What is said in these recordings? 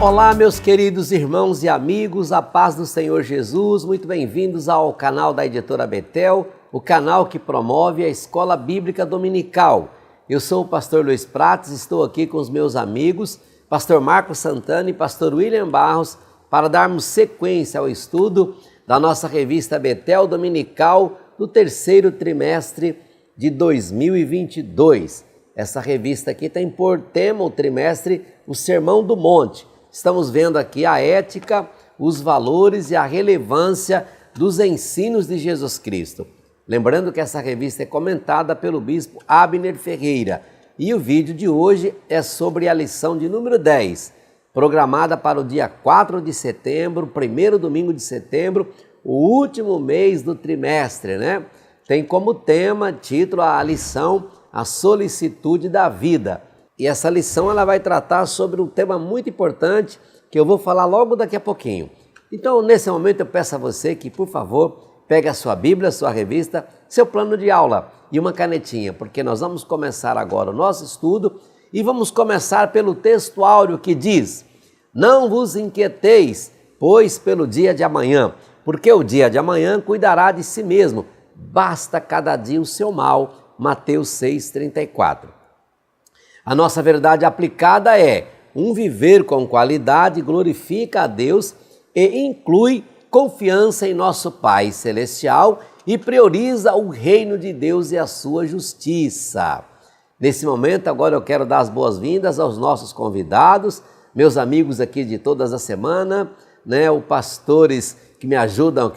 Olá, meus queridos irmãos e amigos, a paz do Senhor Jesus, muito bem-vindos ao canal da Editora Betel, o canal que promove a Escola Bíblica Dominical. Eu sou o pastor Luiz Prates, estou aqui com os meus amigos, pastor Marcos Santana e pastor William Barros, para darmos sequência ao estudo da nossa revista Betel Dominical do terceiro trimestre de 2022. Essa revista aqui tem por tema o trimestre o Sermão do Monte. Estamos vendo aqui a ética, os valores e a relevância dos ensinos de Jesus Cristo. Lembrando que essa revista é comentada pelo bispo Abner Ferreira e o vídeo de hoje é sobre a lição de número 10, programada para o dia 4 de setembro, primeiro domingo de setembro, o último mês do trimestre, né? Tem como tema, título, a lição, a solicitude da vida. E essa lição ela vai tratar sobre um tema muito importante que eu vou falar logo daqui a pouquinho. Então, nesse momento eu peço a você que, por favor, pegue a sua Bíblia, a sua revista, seu plano de aula e uma canetinha, porque nós vamos começar agora o nosso estudo e vamos começar pelo texto áureo que diz: não vos inquieteis, pois pelo dia de amanhã, porque o dia de amanhã cuidará de si mesmo, basta cada dia o seu mal. Mateus 6,34. A nossa verdade aplicada é: um viver com qualidade glorifica a Deus e inclui confiança em nosso Pai Celestial e prioriza o reino de Deus e a sua justiça. Nesse momento, agora eu quero dar as boas-vindas aos nossos convidados, meus amigos aqui de todas as semanas, né, os pastores que me ajudam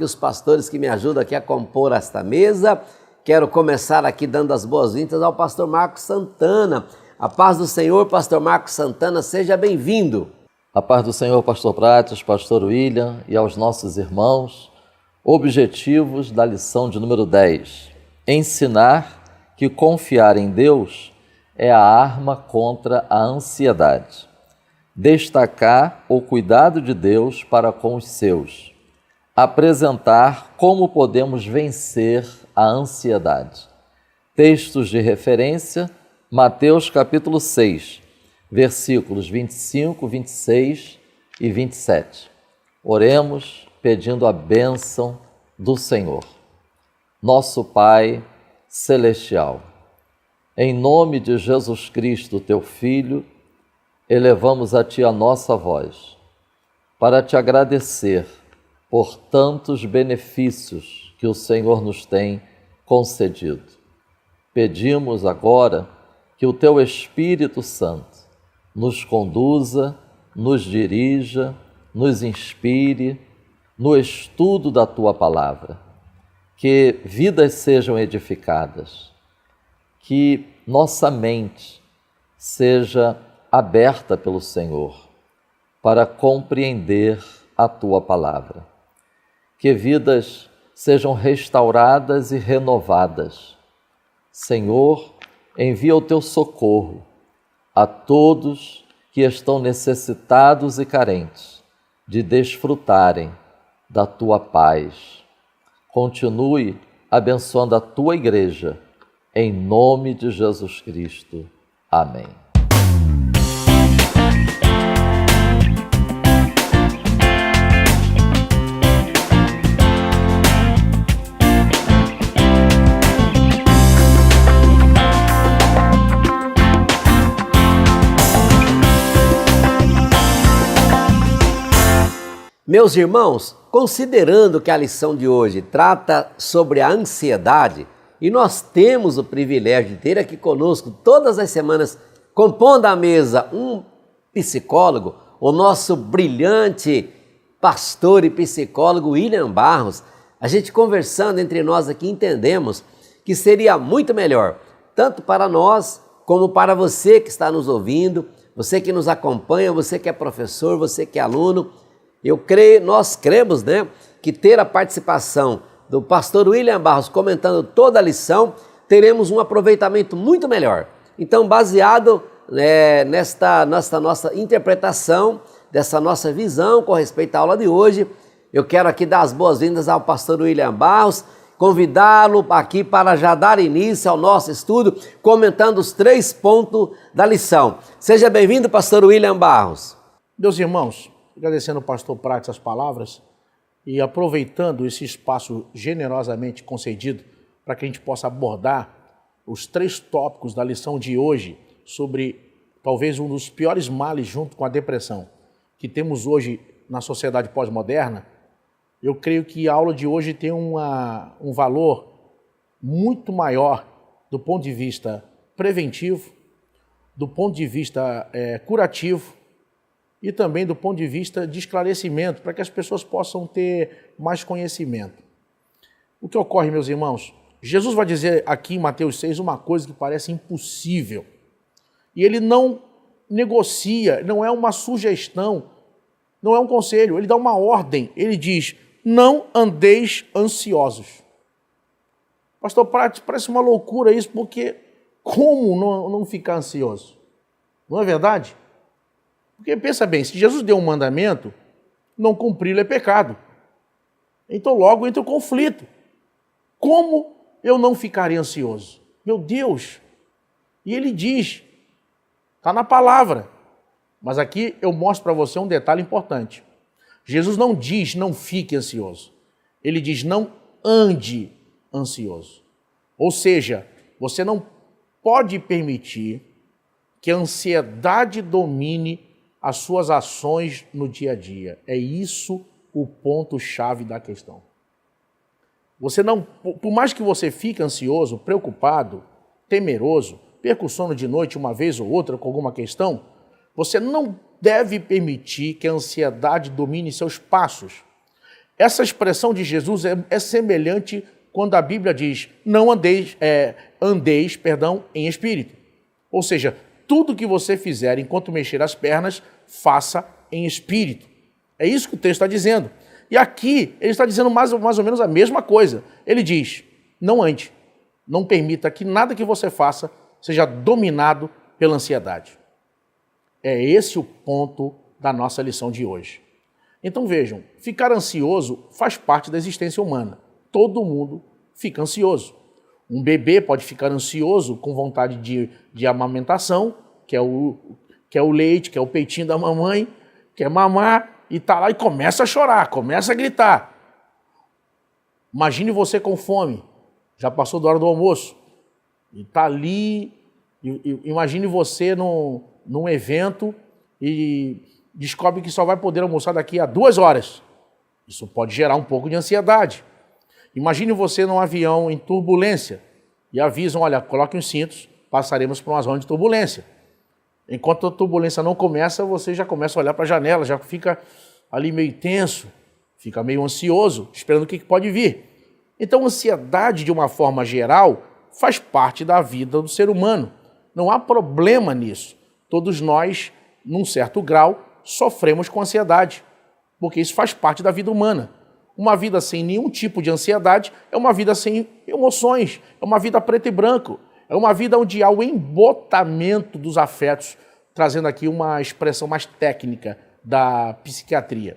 aqui a compor esta mesa. Quero começar aqui dando as boas-vindas ao pastor Marcos Santana. A paz do Senhor, pastor Marcos Santana, seja bem-vindo. A paz do Senhor, pastor Prates, pastor William e aos nossos irmãos. Objetivos da lição de número 10. Ensinar que confiar em Deus é a arma contra a ansiedade. Destacar o cuidado de Deus para com os seus. Apresentar como podemos vencer a ansiedade. Textos de referência: Mateus capítulo 6, versículos 25, 26 e 27. Oremos pedindo a bênção do Senhor. Nosso Pai Celestial, em nome de Jesus Cristo, teu Filho, elevamos a Ti a nossa voz para Te agradecer por tantos benefícios que o Senhor nos tem concedido. Pedimos agora que o Teu Espírito Santo nos conduza, nos dirija, nos inspire no estudo da Tua Palavra, que vidas sejam edificadas, que nossa mente seja aberta pelo Senhor para compreender a Tua Palavra, que vidas sejam restauradas e renovadas. Senhor, envia o Teu socorro a todos que estão necessitados e carentes de desfrutarem da Tua paz. Continue abençoando a Tua igreja, em nome de Jesus Cristo. Amém. Meus irmãos, considerando que a lição de hoje trata sobre a ansiedade, e nós temos o privilégio de ter aqui conosco todas as semanas, compondo a mesa, um psicólogo, o nosso brilhante pastor e psicólogo William Barros, a gente conversando entre nós aqui entendemos que seria muito melhor, tanto para nós como para você que está nos ouvindo, você que nos acompanha, você que é professor, você que é aluno. Nós cremos, né, que ter a participação do pastor William Barros comentando toda a lição, teremos um aproveitamento muito melhor. Então, baseado nesta nossa interpretação, dessa nossa visão com respeito à aula de hoje, eu quero aqui dar as boas-vindas ao pastor William Barros, convidá-lo aqui para já dar início ao nosso estudo, comentando os 3 pontos da lição. Seja bem-vindo, pastor William Barros. Meus irmãos, agradecendo ao pastor Prates as palavras e aproveitando esse espaço generosamente concedido para que a gente possa abordar os 3 tópicos da lição de hoje sobre talvez um dos piores males junto com a depressão que temos hoje na sociedade pós-moderna, eu creio que a aula de hoje tem um valor muito maior do ponto de vista preventivo, do ponto de vista curativo e também do ponto de vista de esclarecimento, para que as pessoas possam ter mais conhecimento. O que ocorre, meus irmãos? Jesus vai dizer aqui em Mateus 6 uma coisa que parece impossível. E ele não negocia, não é uma sugestão, não é um conselho, ele dá uma ordem. Ele diz, não andeis ansiosos. Pastor Prates, parece uma loucura isso, porque como não ficar ansioso? Não é verdade? Porque pensa bem, se Jesus deu um mandamento, não cumpri-lo é pecado. Então logo entra o conflito. Como eu não ficaria ansioso? Meu Deus! E ele diz, está na palavra. Mas aqui eu mostro para você um detalhe importante. Jesus não diz não fique ansioso. Ele diz não ande ansioso. Ou seja, você não pode permitir que a ansiedade domine as suas ações no dia a dia. É isso o ponto-chave da questão. Você não, por mais que você fique ansioso, preocupado, temeroso, perca o sono de noite uma vez ou outra com alguma questão, você não deve permitir que a ansiedade domine seus passos. Essa expressão de Jesus é semelhante quando a Bíblia diz, não andeis em espírito. Ou seja, tudo que você fizer enquanto mexer as pernas, faça em espírito. É isso que o texto está dizendo. E aqui ele está dizendo mais ou menos a mesma coisa. Ele diz, não ande, não permita que nada que você faça seja dominado pela ansiedade. É esse o ponto da nossa lição de hoje. Então vejam, ficar ansioso faz parte da existência humana. Todo mundo fica ansioso. Um bebê pode ficar ansioso com vontade de amamentação, que é o leite, que é o peitinho da mamãe, quer mamar e está lá e começa a chorar, começa a gritar. Imagine você com fome, já passou da hora do almoço, e está ali, imagine você num evento e descobre que só vai poder almoçar daqui a 2 horas. Isso pode gerar um pouco de ansiedade. Imagine você num avião em turbulência e avisam, olha, coloquem os cintos, passaremos por uma zona de turbulência. Enquanto a turbulência não começa, você já começa a olhar para a janela, já fica ali meio tenso, fica meio ansioso, esperando o que pode vir. Então, a ansiedade, de uma forma geral, faz parte da vida do ser humano. Não há problema nisso. Todos nós, num certo grau, sofremos com ansiedade, porque isso faz parte da vida humana. Uma vida sem nenhum tipo de ansiedade é uma vida sem emoções, é uma vida preto e branco, é uma vida onde há o embotamento dos afetos, trazendo aqui uma expressão mais técnica da psiquiatria.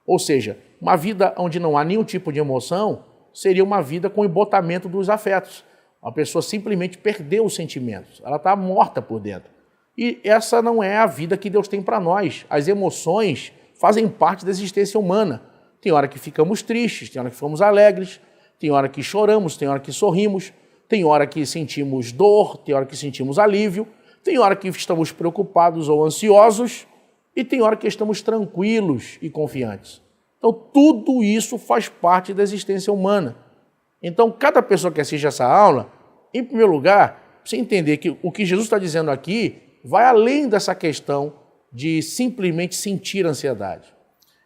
Ou seja, uma vida onde não há nenhum tipo de emoção seria uma vida com embotamento dos afetos. A pessoa simplesmente perdeu os sentimentos, ela está morta por dentro. E essa não é a vida que Deus tem para nós. As emoções fazem parte da existência humana. Tem hora que ficamos tristes, tem hora que ficamos alegres, tem hora que choramos, tem hora que sorrimos, tem hora que sentimos dor, tem hora que sentimos alívio, tem hora que estamos preocupados ou ansiosos e tem hora que estamos tranquilos e confiantes. Então, tudo isso faz parte da existência humana. Então, cada pessoa que assiste essa aula, em primeiro lugar, precisa entender que o que Jesus está dizendo aqui vai além dessa questão de simplesmente sentir ansiedade.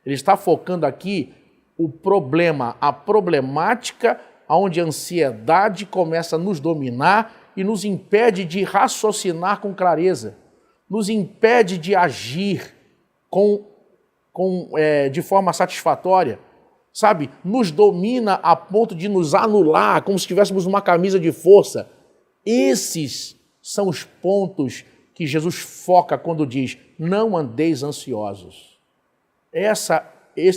Ele está focando aqui o problema, a problemática onde a ansiedade começa a nos dominar e nos impede de raciocinar com clareza, nos impede de agir de forma satisfatória, sabe? Nos domina a ponto de nos anular, como se estivéssemos uma camisa de força. Esses são os pontos que Jesus foca quando diz, não andeis ansiosos. Esse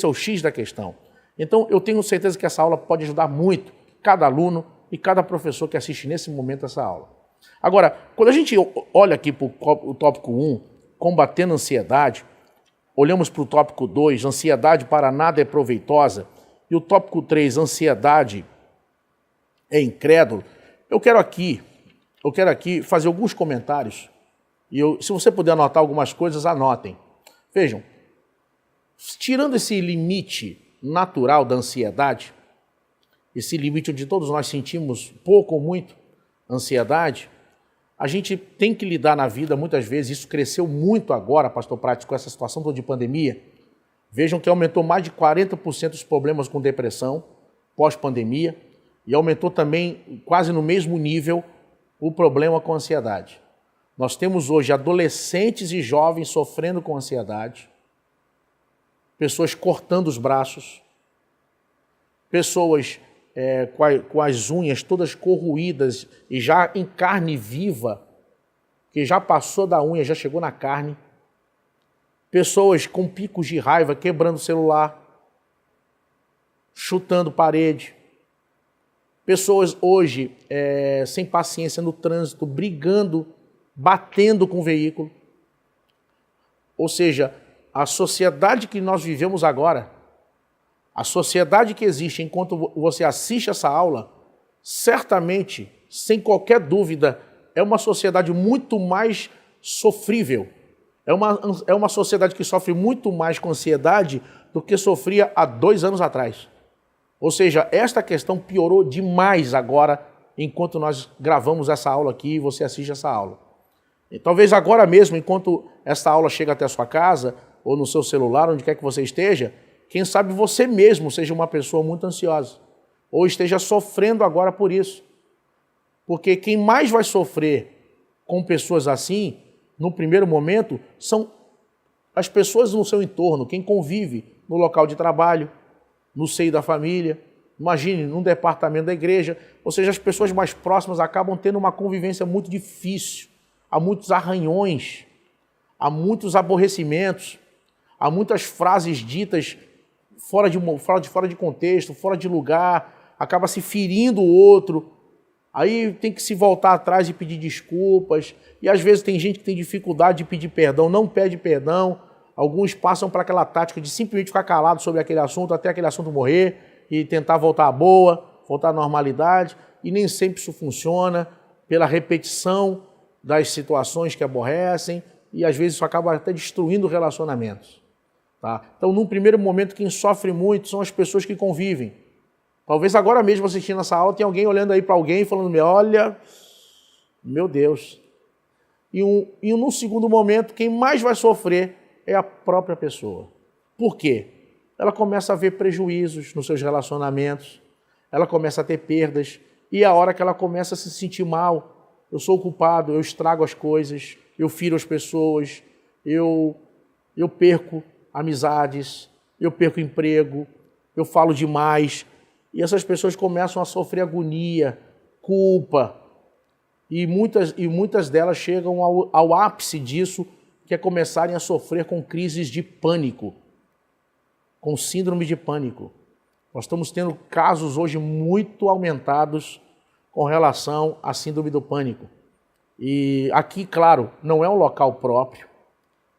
é o X da questão. Então, eu tenho certeza que essa aula pode ajudar muito cada aluno e cada professor que assiste nesse momento essa aula. Agora, quando a gente olha aqui para o tópico 1, combatendo a ansiedade, olhamos para o tópico 2, ansiedade para nada é proveitosa, e o tópico 3, ansiedade é incrédulo, eu quero aqui fazer alguns comentários, e se você puder anotar algumas coisas, anotem. Vejam, tirando esse limite natural da ansiedade, esse limite onde todos nós sentimos pouco ou muito ansiedade, a gente tem que lidar na vida, muitas vezes, isso cresceu muito agora, pastor Prático, com essa situação toda de pandemia. Vejam que aumentou mais de 40% os problemas com depressão pós-pandemia e aumentou também, quase no mesmo nível, o problema com ansiedade. Nós temos hoje adolescentes e jovens sofrendo com ansiedade, pessoas cortando os braços, pessoas com as unhas todas corroídas e já em carne viva, que já passou da unha, já chegou na carne, pessoas com picos de raiva, quebrando o celular, chutando parede, pessoas hoje sem paciência no trânsito, brigando, batendo com o veículo. Ou seja, a sociedade que nós vivemos agora, a sociedade que existe enquanto você assiste essa aula, certamente, sem qualquer dúvida, é uma sociedade muito mais sofrível. É uma sociedade que sofre muito mais com ansiedade do que sofria há 2 anos atrás. Ou seja, esta questão piorou demais agora, enquanto nós gravamos essa aula aqui e você assiste essa aula. E talvez agora mesmo, enquanto essa aula chega até a sua casa, ou no seu celular, onde quer que você esteja, quem sabe você mesmo seja uma pessoa muito ansiosa, ou esteja sofrendo agora por isso. Porque quem mais vai sofrer com pessoas assim, no primeiro momento, são as pessoas no seu entorno, quem convive no local de trabalho, no seio da família, imagine, num departamento da igreja, ou seja, as pessoas mais próximas acabam tendo uma convivência muito difícil, há muitos arranhões, há muitos aborrecimentos, há muitas frases ditas fora de contexto, fora de lugar, acaba se ferindo o outro, aí tem que se voltar atrás e pedir desculpas, e às vezes tem gente que tem dificuldade de pedir perdão, não pede perdão, alguns passam para aquela tática de simplesmente ficar calado sobre aquele assunto até aquele assunto morrer e tentar voltar à boa, voltar à normalidade, e nem sempre isso funciona, pela repetição das situações que aborrecem, e às vezes isso acaba até destruindo relacionamentos. Tá? Então, num primeiro momento, quem sofre muito são as pessoas que convivem. Talvez agora mesmo assistindo essa aula, tenha alguém olhando aí para alguém e falando, olha, meu Deus. E num segundo momento, quem mais vai sofrer é a própria pessoa. Por quê? Ela começa a ver prejuízos nos seus relacionamentos, ela começa a ter perdas, e é a hora que ela começa a se sentir mal, eu sou o culpado, eu estrago as coisas, eu firo as pessoas, eu perco amizades, eu perco emprego, eu falo demais, e essas pessoas começam a sofrer agonia, culpa, e muitas delas chegam ao ápice disso, que é começarem a sofrer com crises de pânico, com síndrome de pânico. Nós estamos tendo casos hoje muito aumentados com relação à síndrome do pânico. E aqui, claro, não é um local próprio,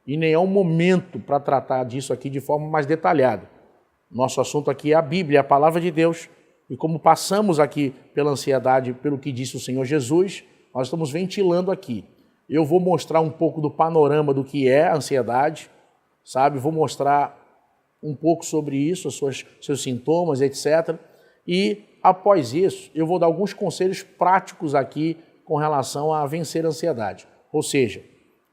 e nem é um momento para tratar disso aqui de forma mais detalhada. Nosso assunto aqui é a Bíblia, a Palavra de Deus, e como passamos aqui pela ansiedade, pelo que disse o Senhor Jesus, nós estamos ventilando aqui. Eu vou mostrar um pouco do panorama do que é a ansiedade, sabe? Vou mostrar um pouco sobre isso, seus sintomas, etc. E, após isso, eu vou dar alguns conselhos práticos aqui com relação a vencer a ansiedade. Ou seja,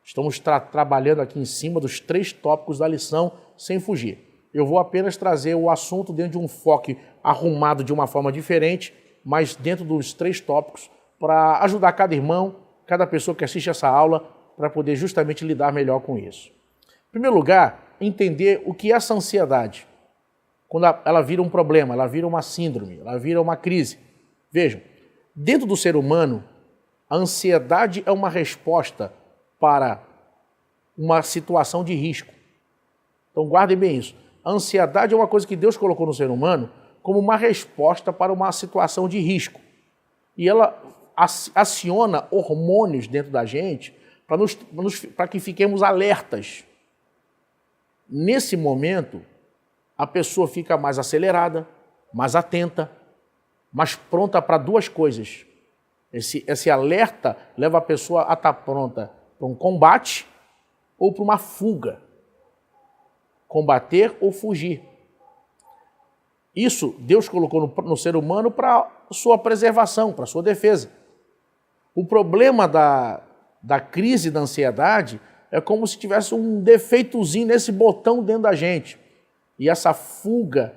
estamos trabalhando aqui em cima dos 3 tópicos da lição sem fugir. Eu vou apenas trazer o assunto dentro de um foco arrumado de uma forma diferente, mas dentro dos 3 tópicos, para ajudar cada irmão, cada pessoa que assiste essa aula, para poder justamente lidar melhor com isso. Em primeiro lugar, entender o que é essa ansiedade. Quando ela vira um problema, ela vira uma síndrome, ela vira uma crise. Vejam, dentro do ser humano, a ansiedade é uma resposta para uma situação de risco. Então guardem bem isso. A ansiedade é uma coisa que Deus colocou no ser humano como uma resposta para uma situação de risco. E ela aciona hormônios dentro da gente para que fiquemos alertas. Nesse momento, a pessoa fica mais acelerada, mais atenta, mais pronta para duas coisas. Esse alerta leva a pessoa a estar pronta para um combate ou para uma fuga. Combater ou fugir. Isso Deus colocou no ser humano para sua preservação, para sua defesa. O problema da crise da ansiedade é como se tivesse um defeitozinho nesse botão dentro da gente. E essa fuga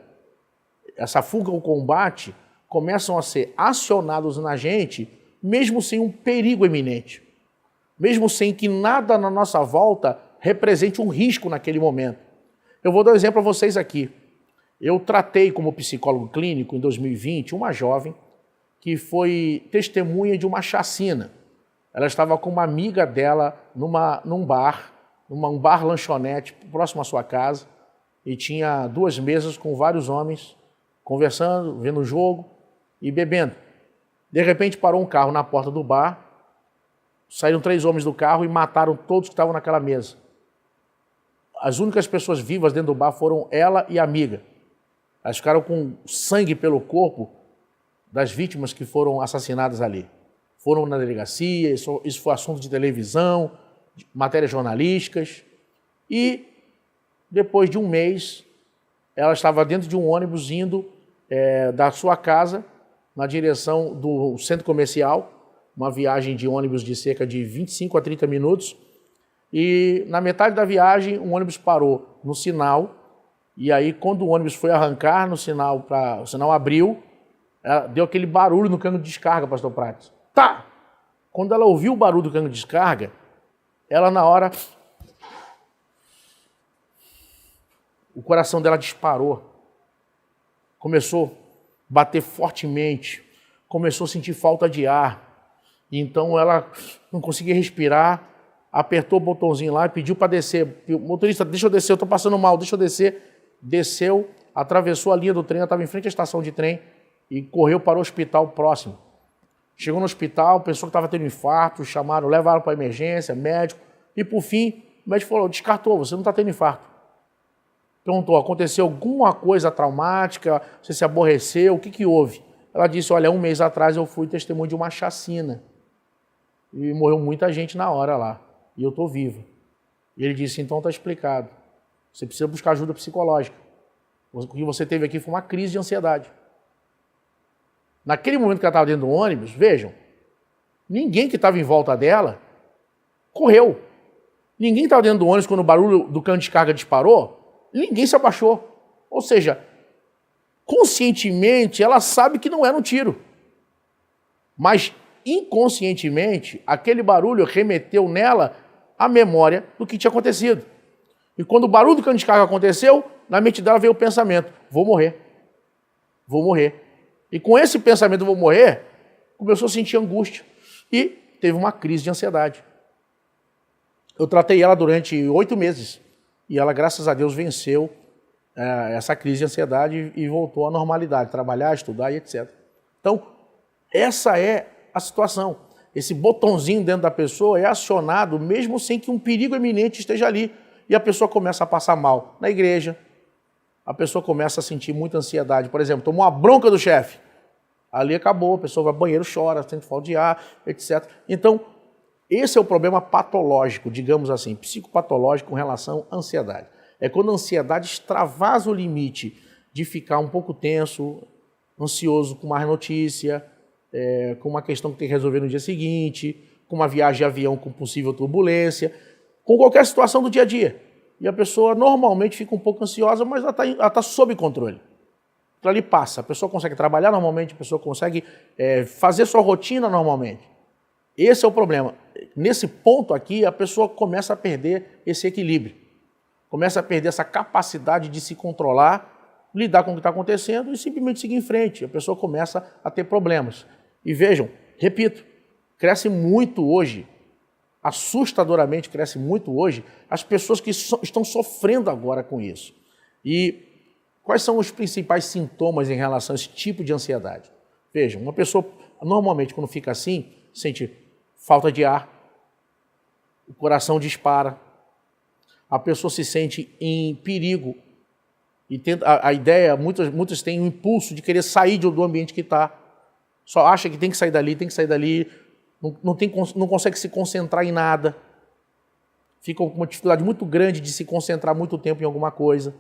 ou combate começam a ser acionados na gente, mesmo sem um perigo iminente. Mesmo sem que nada na nossa volta represente um risco naquele momento. Eu vou dar um exemplo a vocês aqui. Eu tratei como psicólogo clínico em 2020 uma jovem que foi testemunha de uma chacina. Ela estava com uma amiga dela num bar lanchonete próximo à sua casa, e tinha 2 mesas com vários homens conversando, vendo o jogo e bebendo. De repente parou um carro na porta do bar, saíram 3 homens do carro e mataram todos que estavam naquela mesa. As únicas pessoas vivas dentro do bar foram ela e a amiga. Elas ficaram com sangue pelo corpo das vítimas que foram assassinadas ali. Foram na delegacia, isso foi assunto de televisão, de matérias jornalísticas. E depois de um mês, ela estava dentro de um ônibus indo da sua casa na direção do centro comercial, uma viagem de ônibus de cerca de 25 a 30 minutos. E na metade da viagem, um ônibus parou no sinal. E aí, quando o ônibus foi arrancar no sinal, o sinal abriu, deu aquele barulho no cano de descarga, pastor Prates. Tá! Quando ela ouviu o barulho do cano de descarga, ela na hora, o coração dela disparou. Começou a bater fortemente, começou a sentir falta de ar. E então ela não conseguia respirar, apertou o botãozinho lá e pediu para descer. O motorista, deixa eu descer, eu estou passando mal, deixa eu descer. Desceu, atravessou a linha do trem, ela estava em frente à estação de trem e correu para o hospital próximo. Chegou no hospital, pensou que estava tendo infarto, chamaram, levaram para a emergência, médico, e por fim, o médico falou, descartou, você não está tendo infarto. Perguntou, aconteceu alguma coisa traumática, você se aborreceu, o que houve? Ela disse, olha, 1 mês atrás eu fui testemunho de uma chacina, e morreu muita gente na hora lá, e eu estou viva. E ele disse, então está explicado, você precisa buscar ajuda psicológica. O que você teve aqui foi uma crise de ansiedade. Naquele momento que ela estava dentro do ônibus, vejam, ninguém que estava em volta dela correu. Ninguém estava dentro do ônibus quando o barulho do cano de descarga disparou, ninguém se abaixou. Ou seja, conscientemente ela sabe que não era um tiro. Mas inconscientemente, aquele barulho remeteu nela a memória do que tinha acontecido. E quando o barulho do cano de descarga aconteceu, na mente dela veio o pensamento, vou morrer. Vou morrer. E com esse pensamento, vou morrer, começou a sentir angústia. E teve uma crise de ansiedade. Eu tratei ela durante 8 meses. E ela, graças a Deus, venceu essa crise de ansiedade e voltou à normalidade. Trabalhar, estudar e etc. Então, essa é a situação. Esse botãozinho dentro da pessoa é acionado mesmo sem que um perigo iminente esteja ali. E a pessoa começa a passar mal na igreja. A pessoa começa a sentir muita ansiedade. Por exemplo, tomou uma bronca do chefe. Ali acabou, a pessoa vai ao banheiro, chora, sente falta de ar, etc. Então, esse é o problema patológico, digamos assim, psicopatológico com relação à ansiedade. É quando a ansiedade extravasa o limite de ficar um pouco tenso, ansioso com mais notícia, com uma questão que tem que resolver no dia seguinte, com uma viagem de avião com possível turbulência, com qualquer situação do dia a dia. E a pessoa normalmente fica um pouco ansiosa, mas ela está sob controle. Ela ali passa, a pessoa consegue trabalhar normalmente, a pessoa consegue fazer sua rotina normalmente. Esse é o problema. Nesse ponto aqui, a pessoa começa a perder esse equilíbrio. Começa a perder essa capacidade de se controlar, lidar com o que está acontecendo e simplesmente seguir em frente. A pessoa começa a ter problemas. E vejam, repito, cresce muito hoje, assustadoramente cresce muito hoje, as pessoas que estão sofrendo agora com isso. E quais são os principais sintomas em relação a esse tipo de ansiedade? Vejam, uma pessoa, normalmente, quando fica assim, sente falta de ar, o coração dispara, a pessoa se sente em perigo e a ideia, muitos têm um impulso de querer sair do ambiente que está. Só acha que tem que sair dali, não consegue se concentrar em nada. Fica com uma dificuldade muito grande de se concentrar muito tempo em alguma coisa.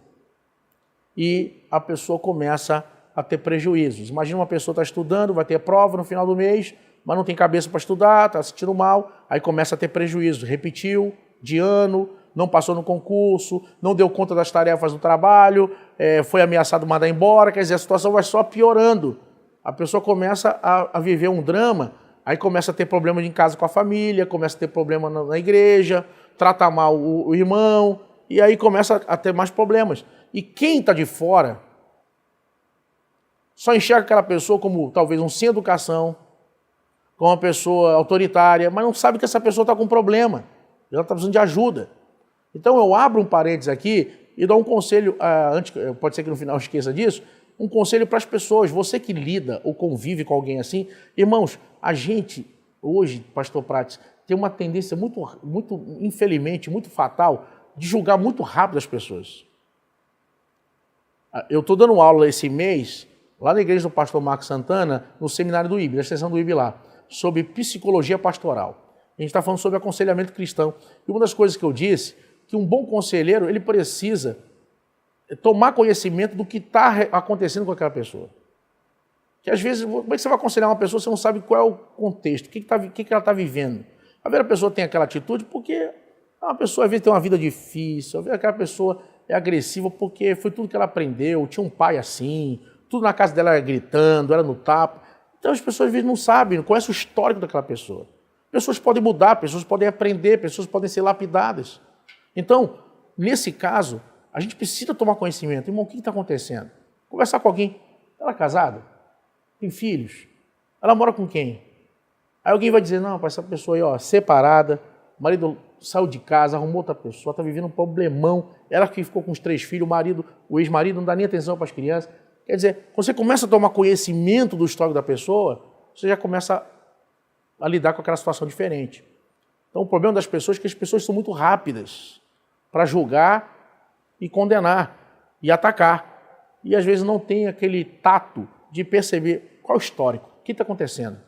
E a pessoa começa a ter prejuízos. Imagina uma pessoa está estudando, vai ter prova no final do mês, mas não tem cabeça para estudar, está se sentindo mal, aí começa a ter prejuízo. Repetiu de ano, não passou no concurso, não deu conta das tarefas do trabalho, foi ameaçado de mandar embora, quer dizer, a situação vai só piorando. A pessoa começa a viver um drama, aí começa a ter problema em casa com a família, começa a ter problema na igreja, trata mal o irmão, e aí começa a ter mais problemas. E quem está de fora só enxerga aquela pessoa como talvez um sem educação, como uma pessoa autoritária, mas não sabe que essa pessoa está com um problema, ela está precisando de ajuda. Então eu abro um parênteses aqui e dou um conselho, pode ser que no final eu esqueça disso, um conselho para as pessoas, você que lida ou convive com alguém assim, irmãos, a gente hoje, pastor Prates, tem uma tendência muito, infelizmente, muito fatal, de julgar muito rápido as pessoas. Eu estou dando aula esse mês, lá na igreja do pastor Marcos Santana, no seminário do IB, na extensão do IB lá, sobre psicologia pastoral. A gente está falando sobre aconselhamento cristão. E uma das coisas que eu disse, que um bom conselheiro, ele precisa tomar conhecimento do que está acontecendo com aquela pessoa. Que às vezes, como é que você vai aconselhar uma pessoa, você não sabe qual é o contexto, o que ela está vivendo. Às vezes a pessoa tem aquela atitude porque uma pessoa às vezes tem uma vida difícil, às vezes aquela pessoa é agressiva porque foi tudo que ela aprendeu, tinha um pai assim, tudo na casa dela era gritando, era no tapa. Então as pessoas às vezes não sabem, não conhecem o histórico daquela pessoa. Pessoas podem mudar, pessoas podem aprender, pessoas podem ser lapidadas. Então, nesse caso, a gente precisa tomar conhecimento. Irmão, o que está acontecendo? Conversar com alguém. Ela é casada? Tem filhos? Ela mora com quem? Aí alguém vai dizer, não, essa pessoa aí, ó, separada, o marido saiu de casa, arrumou outra pessoa, está vivendo um problemão, ela que ficou com os 3 filhos, o ex-marido não dá nem atenção para as crianças. Quer dizer, quando você começa a tomar conhecimento do histórico da pessoa, você já começa a lidar com aquela situação diferente. Então o problema das pessoas é que as pessoas são muito rápidas para julgar e condenar e atacar. E às vezes não tem aquele tato de perceber qual é o histórico, o que está acontecendo,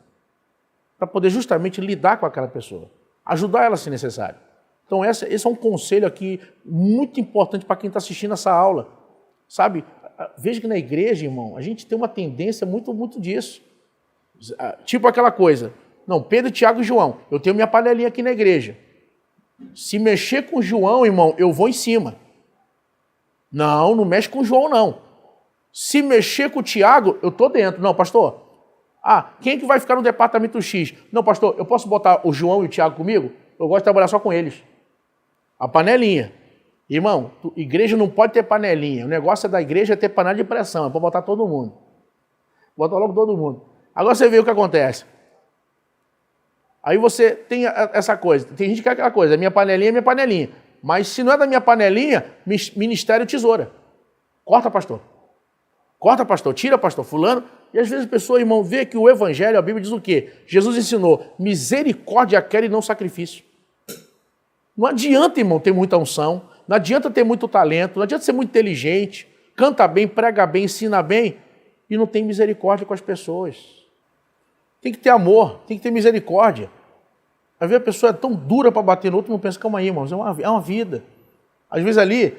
para poder justamente lidar com aquela pessoa, ajudar ela se necessário. Então esse é um conselho aqui muito importante para quem está assistindo essa aula. Sabe, veja que na igreja, irmão, a gente tem uma tendência muito disso. Tipo aquela coisa, não, Pedro, Tiago e João, eu tenho minha panelinha aqui na igreja. Se mexer com João, irmão, eu vou em cima. Não mexe com João, não. Se mexer com o Tiago, eu estou dentro. Não, pastor, quem é que vai ficar no departamento X? Não, pastor, eu posso botar o João e o Tiago comigo? Eu gosto de trabalhar só com eles. A panelinha. Irmão, igreja não pode ter panelinha. O negócio da igreja é ter panela de pressão, é para botar todo mundo. Bota logo todo mundo. Agora você vê o que acontece. Aí você tem essa coisa. Tem gente que quer aquela coisa, minha panelinha é minha panelinha. Mas se não é da minha panelinha, ministério tesoura. Corta, pastor. Corta, pastor. Tira, pastor. Fulano. E às vezes a pessoa, irmão, vê que o evangelho, a Bíblia diz o quê? Jesus ensinou, misericórdia quer e não sacrifício. Não adianta, irmão, ter muita unção. Não adianta ter muito talento. Não adianta ser muito inteligente. Canta bem, prega bem, ensina bem. E não tem misericórdia com as pessoas. Tem que ter amor, tem que ter misericórdia. Às vezes a pessoa é tão dura para bater no outro, não pensa, calma aí, irmãos, é uma vida. Às vezes ali,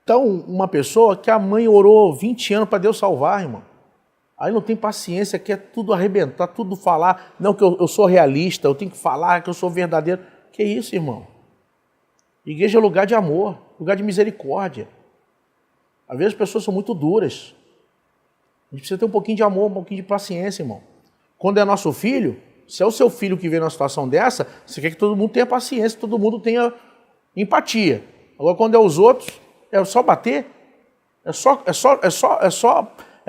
está uma pessoa que a mãe orou 20 anos para Deus salvar, irmão. Aí não tem paciência, quer tudo arrebentar, tudo falar. Não, que eu sou realista, eu tenho que falar que eu sou verdadeiro. Que isso, irmão? Igreja é lugar de amor, lugar de misericórdia. Às vezes as pessoas são muito duras. A gente precisa ter um pouquinho de amor, um pouquinho de paciência, irmão. Quando é nosso filho, se é o seu filho que vem numa situação dessa, você quer que todo mundo tenha paciência, todo mundo tenha empatia. Agora, quando é os outros, é só bater, é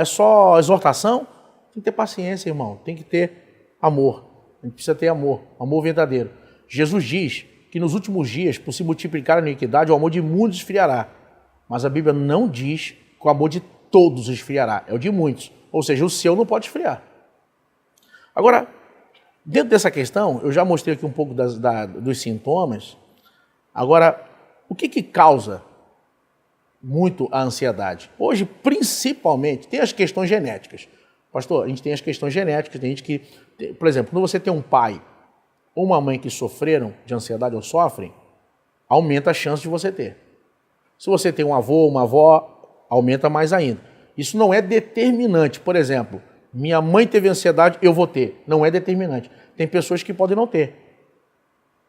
só exortação. Tem que ter paciência, irmão. Tem que ter amor. A gente precisa ter amor verdadeiro. Jesus diz que nos últimos dias, por se multiplicar a iniquidade, o amor de muitos esfriará. Mas a Bíblia não diz que o amor de todos esfriará, é o de muitos. Ou seja, o seu não pode esfriar. Agora, dentro dessa questão, eu já mostrei aqui um pouco dos sintomas. Agora, O que causa muito a ansiedade? Hoje, principalmente, tem as questões genéticas. Pastor, a gente tem as questões genéticas, tem gente que, por exemplo, quando você tem um pai ou uma mãe que sofreram de ansiedade ou sofrem, aumenta a chance de você ter. Se você tem um avô, uma avó, aumenta mais ainda. Isso não é determinante. Por exemplo, minha mãe teve ansiedade, eu vou ter. Não é determinante. Tem pessoas que podem não ter.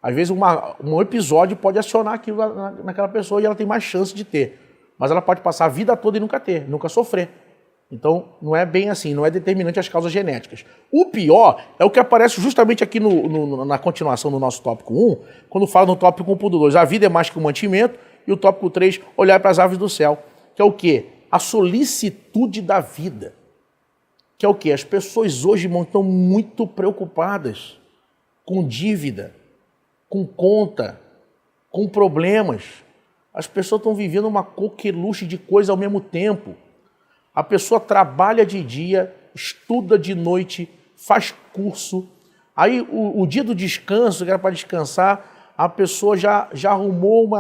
Às vezes um episódio pode acionar aquilo naquela pessoa e ela tem mais chance de ter. Mas ela pode passar a vida toda e nunca ter, nunca sofrer. Então, não é bem assim, não é determinante as causas genéticas. O pior é o que aparece justamente aqui na continuação do nosso tópico 1, quando fala no tópico 1.2, a vida é mais que um mantimento, e o tópico 3, olhar para as aves do céu, que é o quê? A solicitude da vida. Que é o quê? As pessoas hoje, irmão, estão muito preocupadas com dívida, com conta, com problemas. As pessoas estão vivendo uma coqueluche de coisa ao mesmo tempo. A pessoa trabalha de dia, estuda de noite, faz curso. Aí o dia do descanso, que era para descansar, a pessoa já arrumou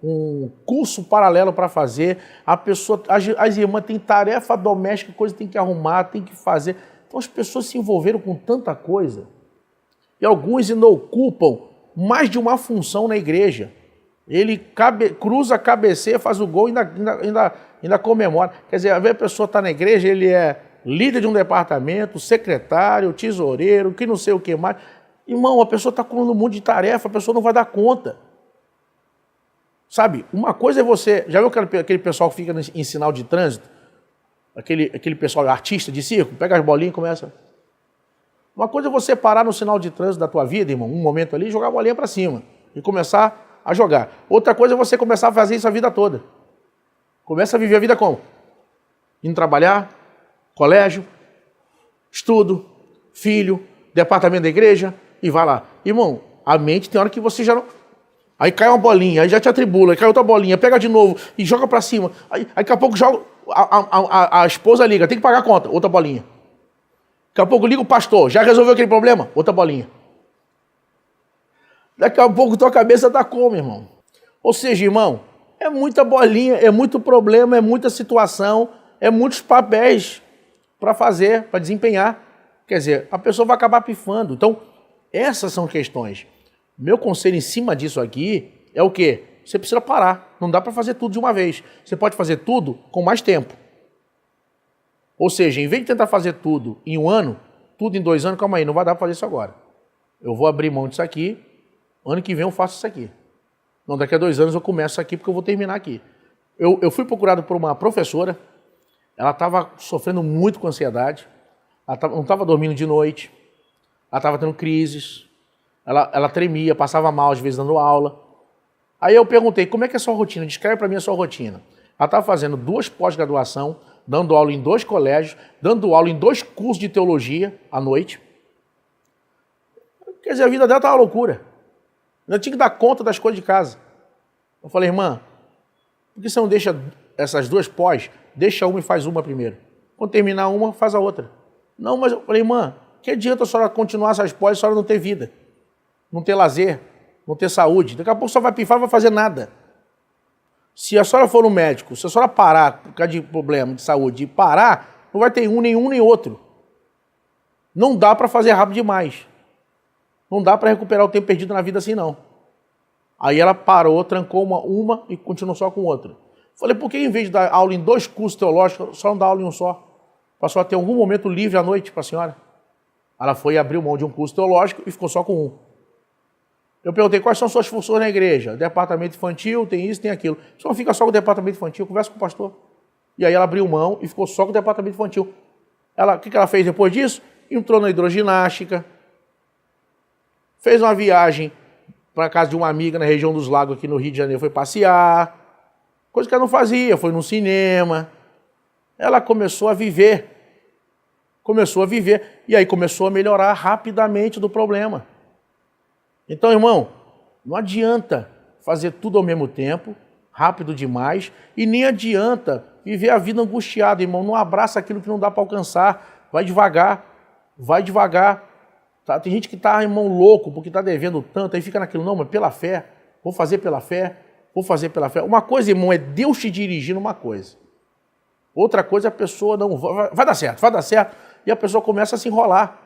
um curso paralelo para fazer. A pessoa, as irmãs têm tarefa doméstica, coisa tem que arrumar, tem que fazer. Então as pessoas se envolveram com tanta coisa. E alguns ainda ocupam mais de uma função na igreja. Ele cruza, cabeceia, faz o gol e ainda comemora. Quer dizer, às vezes a pessoa está na igreja, ele é líder de um departamento, secretário, tesoureiro, que não sei o que mais. Irmão, a pessoa está com um monte de tarefa, a pessoa não vai dar conta. Sabe, uma coisa é você... Já viu aquele pessoal que fica em sinal de trânsito? Aquele pessoal artista de circo, pega as bolinhas e começa... Uma coisa é você parar no sinal de trânsito da tua vida, irmão, um momento ali, jogar a bolinha para cima e começar a jogar. Outra coisa é você começar a fazer isso a vida toda. Começa a viver a vida como? Indo trabalhar, colégio, estudo, filho, departamento da igreja e vai lá. Irmão, a mente tem hora que você já não... Aí cai uma bolinha, aí já te atribula, aí cai outra bolinha, pega de novo e joga para cima. Aí daqui a pouco joga, a esposa liga, tem que pagar a conta, outra bolinha. Daqui a pouco liga o pastor, já resolveu aquele problema? Outra bolinha. Daqui a pouco tua cabeça tá como, irmão? Ou seja, irmão, é muita bolinha, é muito problema, é muita situação, é muitos papéis para fazer, para desempenhar. Quer dizer, a pessoa vai acabar pifando. Então, essas são questões. Meu conselho em cima disso aqui é o quê? Você precisa parar. Não dá para fazer tudo de uma vez. Você pode fazer tudo com mais tempo. Ou seja, em vez de tentar fazer tudo em um ano, tudo em 2 anos, calma aí, não vai dar para fazer isso agora. Eu vou abrir mão disso aqui, ano que vem eu faço isso aqui. Não, daqui a 2 anos eu começo isso aqui porque eu vou terminar aqui. Eu fui procurado por uma professora, ela estava sofrendo muito com ansiedade, não estava dormindo de noite, ela estava tendo crises, ela tremia, passava mal às vezes dando aula. Aí eu perguntei, como é que é a sua rotina? Descreve para mim a sua rotina. Ela estava fazendo 2 pós-graduação, dando aula em 2 colégios, dando aula em 2 cursos de teologia à noite. Quer dizer, a vida dela estava uma loucura. Ela tinha que dar conta das coisas de casa. Eu falei, irmã, por que você não deixa essas 2 pós? Deixa uma e faz uma primeiro. Quando terminar uma, faz a outra. Não, mas eu falei, irmã, que adianta a senhora continuar essas pós e a senhora não ter vida? Não ter lazer, não ter saúde. Daqui a pouco só vai pifar, não vai fazer nada. Se a senhora for no médico, se a senhora parar por causa de problema de saúde e parar, não vai ter nenhum nem outro. Não dá para fazer rápido demais. Não dá para recuperar o tempo perdido na vida assim, não. Aí ela parou, trancou uma e continuou só com outra. Falei, por que em vez de dar aula em 2 cursos teológicos, só não dá aula em um só? Para a senhora ter algum momento livre à noite para a senhora? Ela foi e abriu mão de um curso teológico e ficou só com um. Eu perguntei, quais são suas funções na igreja? Departamento infantil, tem isso, tem aquilo. Só fica só com o departamento infantil, conversa com o pastor. E aí ela abriu mão e ficou só com o departamento infantil. O que ela fez depois disso? Entrou na hidroginástica, fez uma viagem para a casa de uma amiga na região dos lagos aqui no Rio de Janeiro, foi passear, coisa que ela não fazia, foi no cinema. Ela começou a viver, e aí começou a melhorar rapidamente do problema. Então, irmão, não adianta fazer tudo ao mesmo tempo, rápido demais, e nem adianta viver a vida angustiada, irmão. Não abraça aquilo que não dá para alcançar. Vai devagar. Tá? Tem gente que está, irmão, louco, porque está devendo tanto, aí fica naquilo, não, mas pela fé, vou fazer pela fé. vou fazer pela fé. Uma coisa, irmão, é Deus te dirigir numa coisa. Outra coisa, a pessoa não vai dar certo. E a pessoa começa a se enrolar.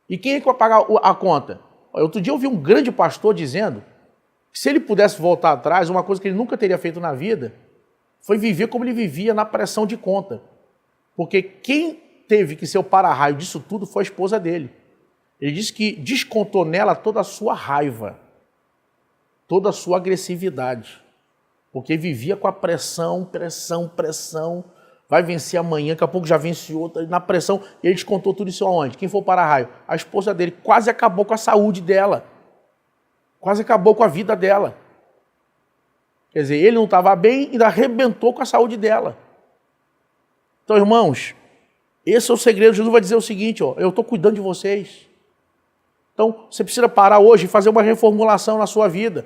E quem é que vai pagar a conta? Outro dia eu vi um grande pastor dizendo que se ele pudesse voltar atrás, uma coisa que ele nunca teria feito na vida foi viver como ele vivia na pressão de conta. Porque quem teve que ser o para-raio disso tudo foi a esposa dele. Ele disse que descontou nela toda a sua raiva, toda a sua agressividade. Porque vivia com a pressão. Vai vencer amanhã, daqui a pouco já vence outra, na pressão. E ele descontou tudo isso aonde? Quem foi o para-raio? A esposa dele. Quase acabou com a saúde dela. Quase acabou com a vida dela. Quer dizer, ele não estava bem e ainda arrebentou com a saúde dela. Então, irmãos, esse é o segredo. Jesus vai dizer o seguinte, ó, eu estou cuidando de vocês. Então, você precisa parar hoje e fazer uma reformulação na sua vida,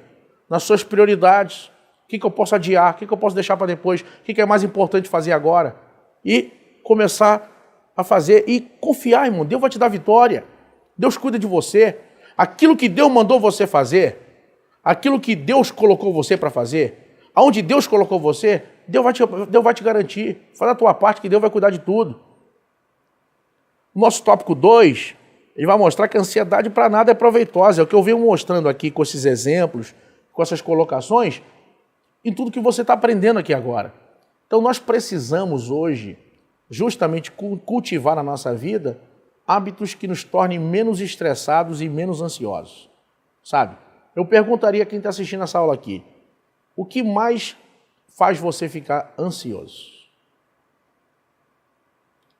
nas suas prioridades. O que eu posso adiar? O que eu posso deixar para depois? O que é mais importante fazer agora? E começar a fazer e confiar, irmão. Deus vai te dar vitória. Deus cuida de você. Aquilo que Deus mandou você fazer, aquilo que Deus colocou você para fazer, aonde Deus colocou você, Deus vai te garantir. Faz a tua parte que Deus vai cuidar de tudo. O nosso tópico 2, ele vai mostrar que a ansiedade para nada é proveitosa. É o que eu venho mostrando aqui com esses exemplos, com essas colocações, em tudo que você está aprendendo aqui agora. Então nós precisamos hoje justamente cultivar na nossa vida hábitos que nos tornem menos estressados e menos ansiosos. Sabe? Eu perguntaria a quem está assistindo essa aula aqui, o que mais faz você ficar ansioso?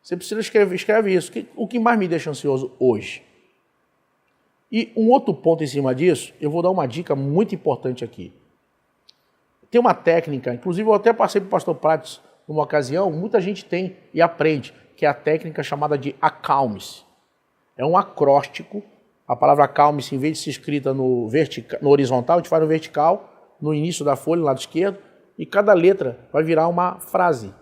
Você precisa escreve isso. O que mais me deixa ansioso hoje? E um outro ponto em cima disso, eu vou dar uma dica muito importante aqui. Tem uma técnica, inclusive eu até passei para o pastor Prates numa ocasião, muita gente tem e aprende, que é a técnica chamada de acalme-se. É um acróstico, a palavra acalme-se, em vez de ser escrita no horizontal, a gente faz no vertical, no início da folha, no lado esquerdo, e cada letra vai virar uma frase.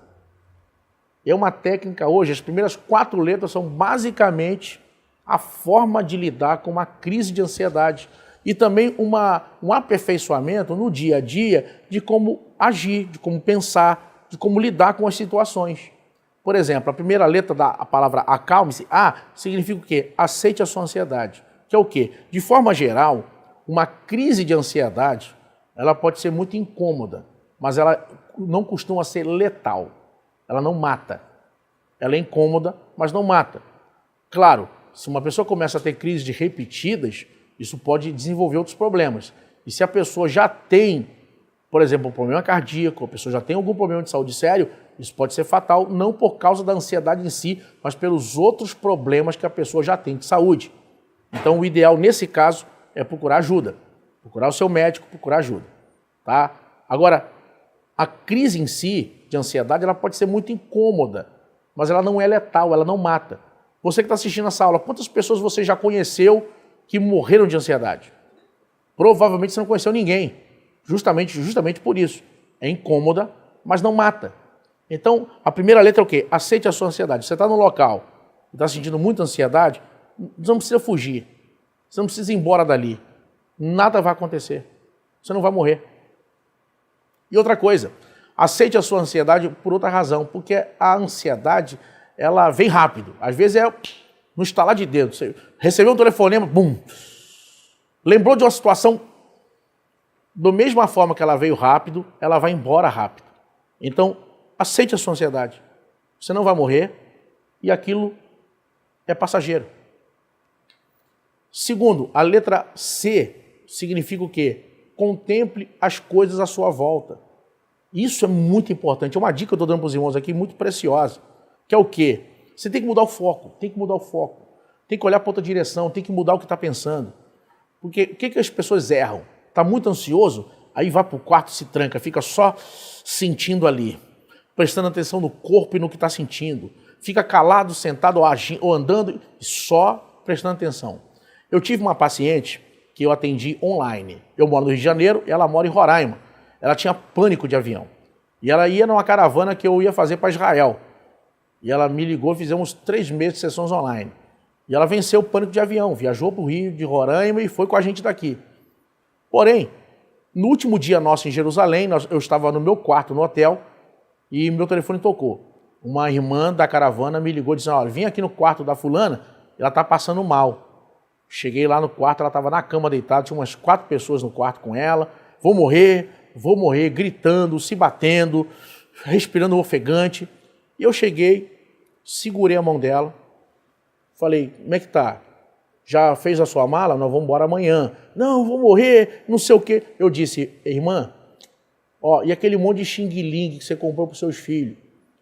É uma técnica hoje, as primeiras 4 letras são basicamente a forma de lidar com uma crise de ansiedade e também um aperfeiçoamento no dia a dia de como agir, de como pensar, de como lidar com as situações. Por exemplo, a primeira letra da palavra acalme-se, A, significa o quê? Aceite a sua ansiedade. Que é o quê? De forma geral, uma crise de ansiedade, ela pode ser muito incômoda, mas ela não costuma ser letal. Ela não mata. Ela é incômoda, mas não mata. Claro, se uma pessoa começa a ter crises repetidas, isso pode desenvolver outros problemas. E se a pessoa já tem, por exemplo, um problema cardíaco, a pessoa já tem algum problema de saúde sério, isso pode ser fatal, não por causa da ansiedade em si, mas pelos outros problemas que a pessoa já tem de saúde. Então, o ideal nesse caso é procurar ajuda. Procurar o seu médico, procurar ajuda. Tá? Agora, a crise em si, de ansiedade, ela pode ser muito incômoda, mas ela não é letal, ela não mata. Você que está assistindo essa aula, quantas pessoas você já conheceu que morreram de ansiedade? Provavelmente você não conheceu ninguém, justamente por isso. É incômoda, mas não mata. Então, a primeira letra é o quê? Aceite a sua ansiedade. Você está no local e está sentindo muita ansiedade, você não precisa fugir, você não precisa ir embora dali. Nada vai acontecer, você não vai morrer. E outra coisa, aceite a sua ansiedade por outra razão, porque a ansiedade, ela vem rápido. Às vezes é no estalar de dedo. Você recebeu um telefonema, bum! Lembrou de uma situação, da mesma forma que ela veio rápido, ela vai embora rápido. Então, aceite a sua ansiedade. Você não vai morrer e aquilo é passageiro. Segundo, a letra C significa o quê? Contemple as coisas à sua volta. Isso é muito importante. É uma dica que eu estou dando para os irmãos aqui, muito preciosa. Que é o quê? Você tem que mudar o foco. Tem que olhar para outra direção, tem que mudar o que está pensando. Porque o que as pessoas erram? Está muito ansioso, aí vai para o quarto, se tranca, fica só sentindo ali, prestando atenção no corpo e no que está sentindo. Fica calado, sentado ou andando, só prestando atenção. Eu tive uma paciente que eu atendi online. Eu moro no Rio de Janeiro e ela mora em Roraima. Ela tinha pânico de avião. E ela ia numa caravana que eu ia fazer para Israel. E ela me ligou, fizemos 3 meses de sessões online. E ela venceu o pânico de avião, viajou para o Rio de Roraima e foi com a gente daqui. Porém, No último dia nosso em Jerusalém, eu estava no meu quarto, no hotel, e meu telefone tocou. Uma irmã da caravana me ligou dizendo, olha, vim aqui no quarto da fulana, ela está passando mal. Cheguei lá no quarto, ela estava na cama deitada, tinha umas 4 pessoas no quarto com ela, vou morrer, gritando, se batendo, respirando ofegante. E eu cheguei, segurei a mão dela, falei, como é que tá? Já fez a sua mala? Nós vamos embora amanhã. Não, vou morrer, não sei o quê. Eu disse, irmã, ó, e aquele monte de xing-ling que você comprou para os seus filhos?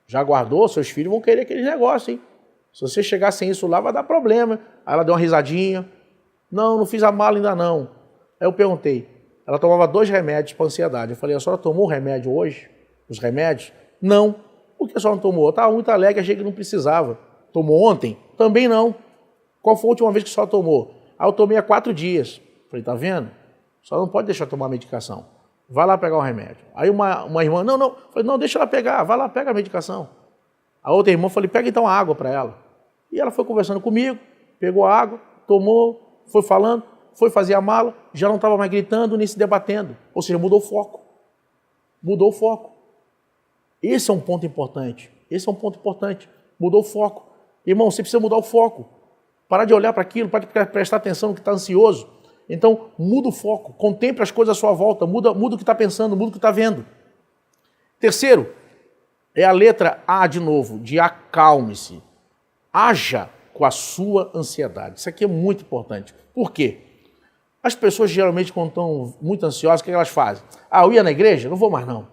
Já guardou? Seus filhos vão querer aquele negócio, hein? Se você chegar sem isso lá, vai dar problema. Aí ela deu uma risadinha. Não fiz a mala ainda não. Aí eu perguntei. Ela tomava 2 remédios para ansiedade. Eu falei, a senhora tomou o remédio hoje? Os remédios? Não. Por que a senhora não tomou? Eu estava muito alegre, achei que não precisava. Tomou ontem? Também não. Qual foi a última vez que a senhora tomou? Ah, eu tomei há 4 dias. Falei, tá vendo? A senhora não pode deixar tomar medicação. Vai lá pegar o remédio. Aí uma irmã, não. Falei, não, deixa ela pegar. Vai lá, pega a medicação. A outra irmã, falei, pega então a água para ela. E ela foi conversando comigo, pegou a água, tomou, foi falando, foi fazer a mala, já não estava mais gritando nem se debatendo. Ou seja, mudou o foco. Mudou o foco. Esse é um ponto importante. Mudou o foco. Irmão, você precisa mudar o foco. Parar de olhar para aquilo, para de prestar atenção no que está ansioso. Então, muda o foco. Contemple as coisas à sua volta. Muda o que está pensando, muda o que está vendo. Terceiro, é a letra A de novo, de acalme-se. Haja com a sua ansiedade. Isso aqui é muito importante. Por quê? As pessoas geralmente, quando estão muito ansiosas, o que elas fazem? Ah, eu ia na igreja? Não vou mais não.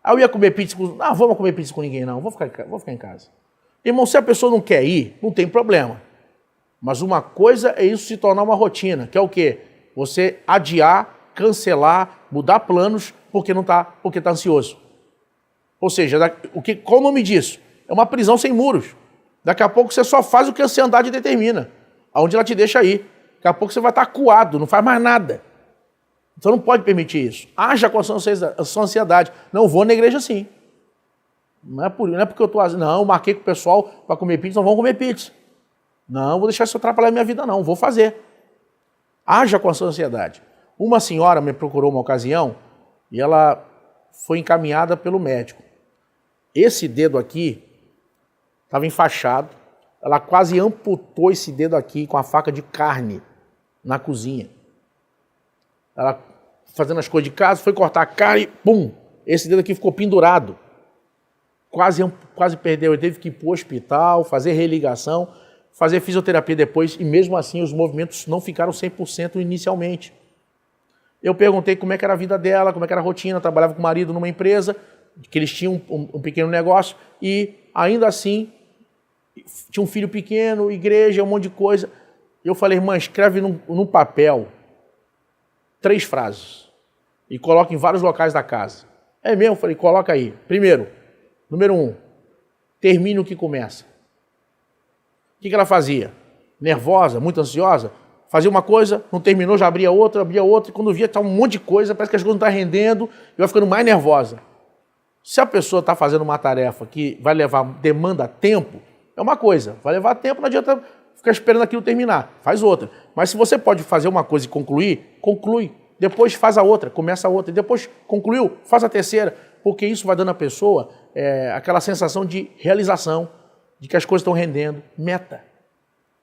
Ah, eu ia comer pizza com... Não, vamos comer pizza com ninguém não, vou ficar em casa. Irmão, se a pessoa não quer ir, não tem problema. Mas uma coisa é isso se tornar uma rotina, que é o quê? Você adiar, cancelar, mudar planos porque está ansioso. Ou seja, qual o nome disso? É uma prisão sem muros. Daqui a pouco você só faz o que a ansiedade determina, aonde ela te deixa ir. Daqui a pouco você vai estar acuado, não faz mais nada. Então não pode permitir isso. Haja com a sua ansiedade. Não vou na igreja assim. Não é porque eu estou assim. Não, eu marquei com o pessoal para comer pizza, não vão comer pizza. Não, vou deixar isso atrapalhar a minha vida não, vou fazer. Haja com a sua ansiedade. Uma senhora me procurou uma ocasião e ela foi encaminhada pelo médico. Esse dedo aqui estava enfaixado, ela quase amputou esse dedo aqui com a faca de carne na cozinha. Ela fazendo as coisas de casa, foi cortar a carne, pum! Esse dedo aqui ficou pendurado. Quase perdeu, ele teve que ir para o hospital, fazer religação, fazer fisioterapia depois, e mesmo assim os movimentos não ficaram 100% inicialmente. Eu perguntei como é que era a vida dela, como é que era a rotina, trabalhava com o marido numa empresa, que eles tinham um pequeno negócio, e ainda assim tinha um filho pequeno, igreja, um monte de coisa. Eu falei, irmã, escreve num papel 3 frases e coloca em vários locais da casa. É mesmo? Eu falei, coloca aí. Primeiro, número 1, termine o que começa. O que ela fazia? Nervosa, muito ansiosa? Fazia uma coisa, não terminou, já abria outra, e quando via estava um monte de coisa, parece que as coisas não estão rendendo, e vai ficando mais nervosa. Se a pessoa está fazendo uma tarefa que demanda tempo, é uma coisa, vai levar tempo, não adianta ficar esperando aquilo terminar, faz outra. Mas se você pode fazer uma coisa e concluir, conclui. Depois faz a outra, começa a outra. Depois concluiu, faz a terceira. Porque isso vai dando à pessoa aquela sensação de realização, de que as coisas estão rendendo. Meta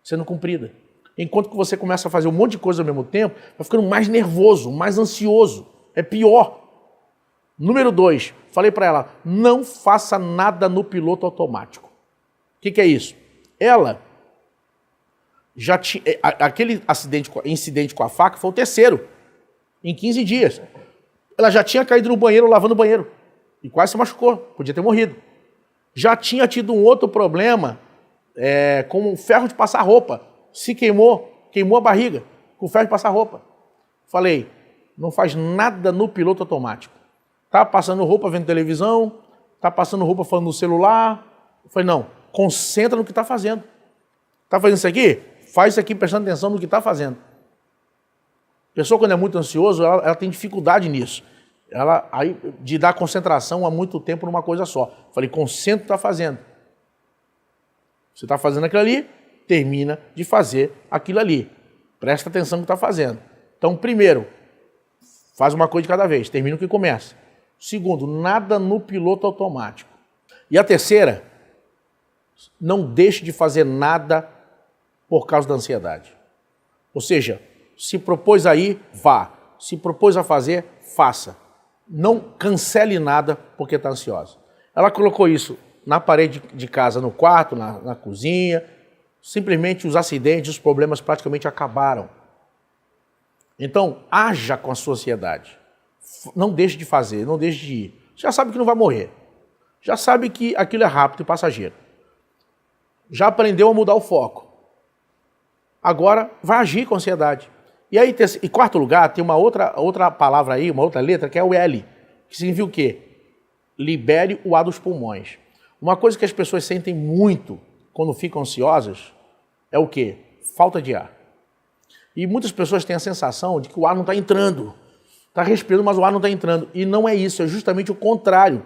sendo cumprida. Enquanto que você começa a fazer um monte de coisa ao mesmo tempo, vai ficando mais nervoso, mais ansioso. É pior. Número 2, falei para ela, não faça nada no piloto automático. O que é isso? Ela já tinha... Aquele incidente com a faca foi o 3º, em 15 dias. Ela já tinha caído no banheiro, lavando o banheiro, e quase se machucou, podia ter morrido. Já tinha tido um outro problema com o ferro de passar roupa. Se queimou a barriga com o ferro de passar roupa. Falei, não faz nada no piloto automático. Tá passando roupa vendo televisão, tá passando roupa falando no celular. Eu falei, não, concentra no que está fazendo. Está fazendo isso aqui? Faz isso aqui prestando atenção no que está fazendo. A pessoa, quando é muito ansioso, ela tem dificuldade nisso. De dar concentração há muito tempo numa coisa só. Falei, concentra no que está fazendo. Você está fazendo aquilo ali, termina de fazer aquilo ali. Presta atenção no que está fazendo. Então, primeiro, Faz uma coisa de cada vez, termina o que começa. Segundo, nada no piloto automático. E a terceira, não deixe de fazer nada por causa da ansiedade. Ou seja, se propôs a ir, vá. Se propôs a fazer, faça. Não cancele nada porque está ansiosa. Ela colocou isso na parede de casa, no quarto, na cozinha. Simplesmente os acidentes, os problemas praticamente acabaram. Então, haja com a sua ansiedade. Não deixe de fazer, não deixe de ir. Já sabe que não vai morrer. Já sabe que aquilo é rápido e passageiro. Já aprendeu a mudar o foco. Agora, vai agir com ansiedade. E aí, em quarto lugar, tem uma outra palavra aí, uma outra letra, que é o L, que significa o quê? Libere o ar dos pulmões. Uma coisa que as pessoas sentem muito quando ficam ansiosas é o quê? Falta de ar. E muitas pessoas têm a sensação de que o ar não está entrando. Está respirando, mas o ar não está entrando. E não é isso, é justamente o contrário.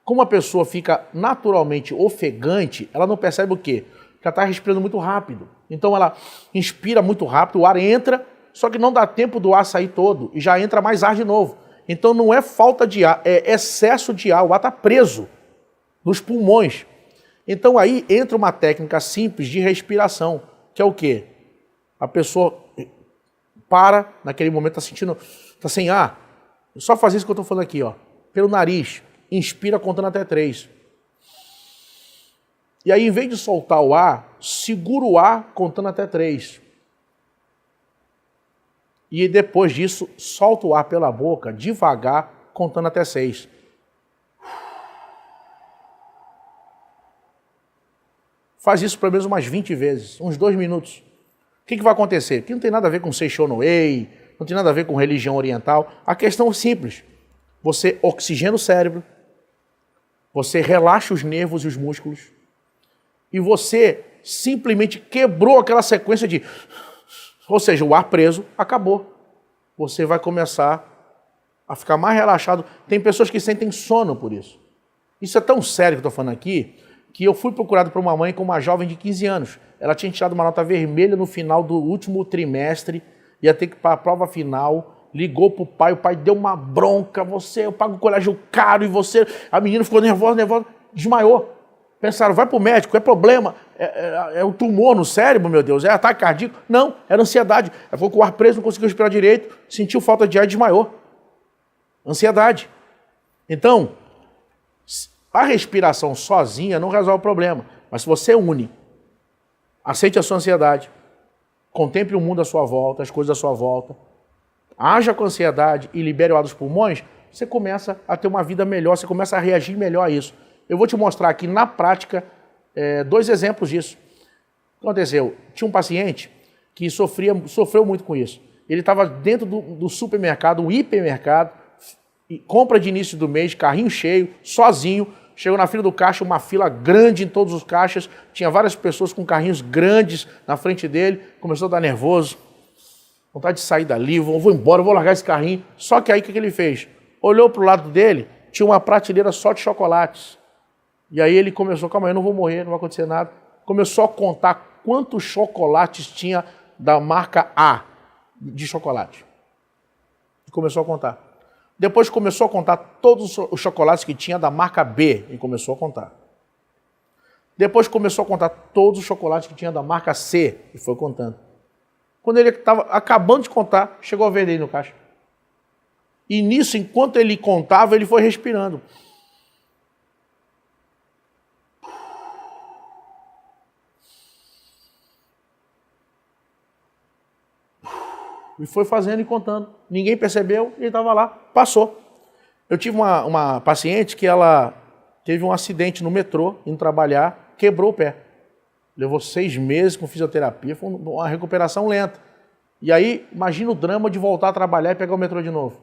Como a pessoa fica naturalmente ofegante, ela não percebe o quê? Que ela está respirando muito rápido. Então ela inspira muito rápido, o ar entra, só que não dá tempo do ar sair todo e já entra mais ar de novo. Então não é falta de ar, é excesso de ar, o ar está preso nos pulmões. Então aí entra uma técnica simples de respiração, que é o quê? A pessoa para, naquele momento está sentindo, está sem ar. Só fazer isso que eu estou falando aqui, ó, pelo nariz. Inspira contando até 3. E aí, em vez de soltar o ar, segura o ar contando até 3. E depois disso, solta o ar pela boca, devagar, contando até 6. Faz isso pelo menos umas 20 vezes, uns 2 minutos. O que vai acontecer? Que não tem nada a ver com Seishono-ei, não tem nada a ver com religião oriental. A questão é simples. Você oxigena o cérebro, você relaxa os nervos e os músculos, e você simplesmente quebrou aquela sequência de... Ou seja, o ar preso acabou. Você vai começar a ficar mais relaxado. Tem pessoas que sentem sono por isso. Isso é tão sério que eu estou falando aqui, que eu fui procurado por uma mãe com uma jovem de 15 anos. Ela tinha tirado uma nota vermelha no final do último trimestre, ia ter que ir para a prova final, ligou para o pai deu uma bronca, eu pago o colégio caro e você... A menina ficou nervosa, desmaiou. Pensaram, vai para o médico, é problema, é um tumor no cérebro, meu Deus, é ataque cardíaco. Não, era ansiedade. Ela ficou com o ar preso, não conseguiu respirar direito, sentiu falta de ar e desmaiou. Ansiedade. Então, a respiração sozinha não resolve o problema, mas se você une, aceite a sua ansiedade, contemple o mundo à sua volta, as coisas à sua volta, haja com ansiedade e libere o ar dos pulmões, você começa a ter uma vida melhor, você começa a reagir melhor a isso. Eu vou te mostrar aqui na prática 2 exemplos disso. O que aconteceu? Tinha um paciente que sofreu muito com isso. Ele estava dentro do supermercado, um hipermercado, compra de início do mês, carrinho cheio, sozinho, chegou na fila do caixa, uma fila grande em todos os caixas, tinha várias pessoas com carrinhos grandes na frente dele, começou a dar nervoso, vontade de sair dali, vou embora, vou largar esse carrinho. Só que aí o que ele fez? Olhou para o lado dele, tinha uma prateleira só de chocolates. E aí ele começou, calma aí, eu não vou morrer, não vai acontecer nada. Começou a contar quantos chocolates tinha da marca A de chocolate. Começou a contar. Depois começou a contar todos os chocolates que tinha da marca B e começou a contar. Depois começou a contar todos os chocolates que tinha da marca C e foi contando. Quando ele estava acabando de contar, chegou a ver dele no caixa. E nisso, enquanto ele contava, ele foi respirando. E foi fazendo e contando. Ninguém percebeu, ele estava lá, passou. Eu tive uma paciente que ela teve um acidente no metrô, indo trabalhar, quebrou o pé. Levou 6 meses com fisioterapia, foi uma recuperação lenta. E aí, imagina o drama de voltar a trabalhar e pegar o metrô de novo.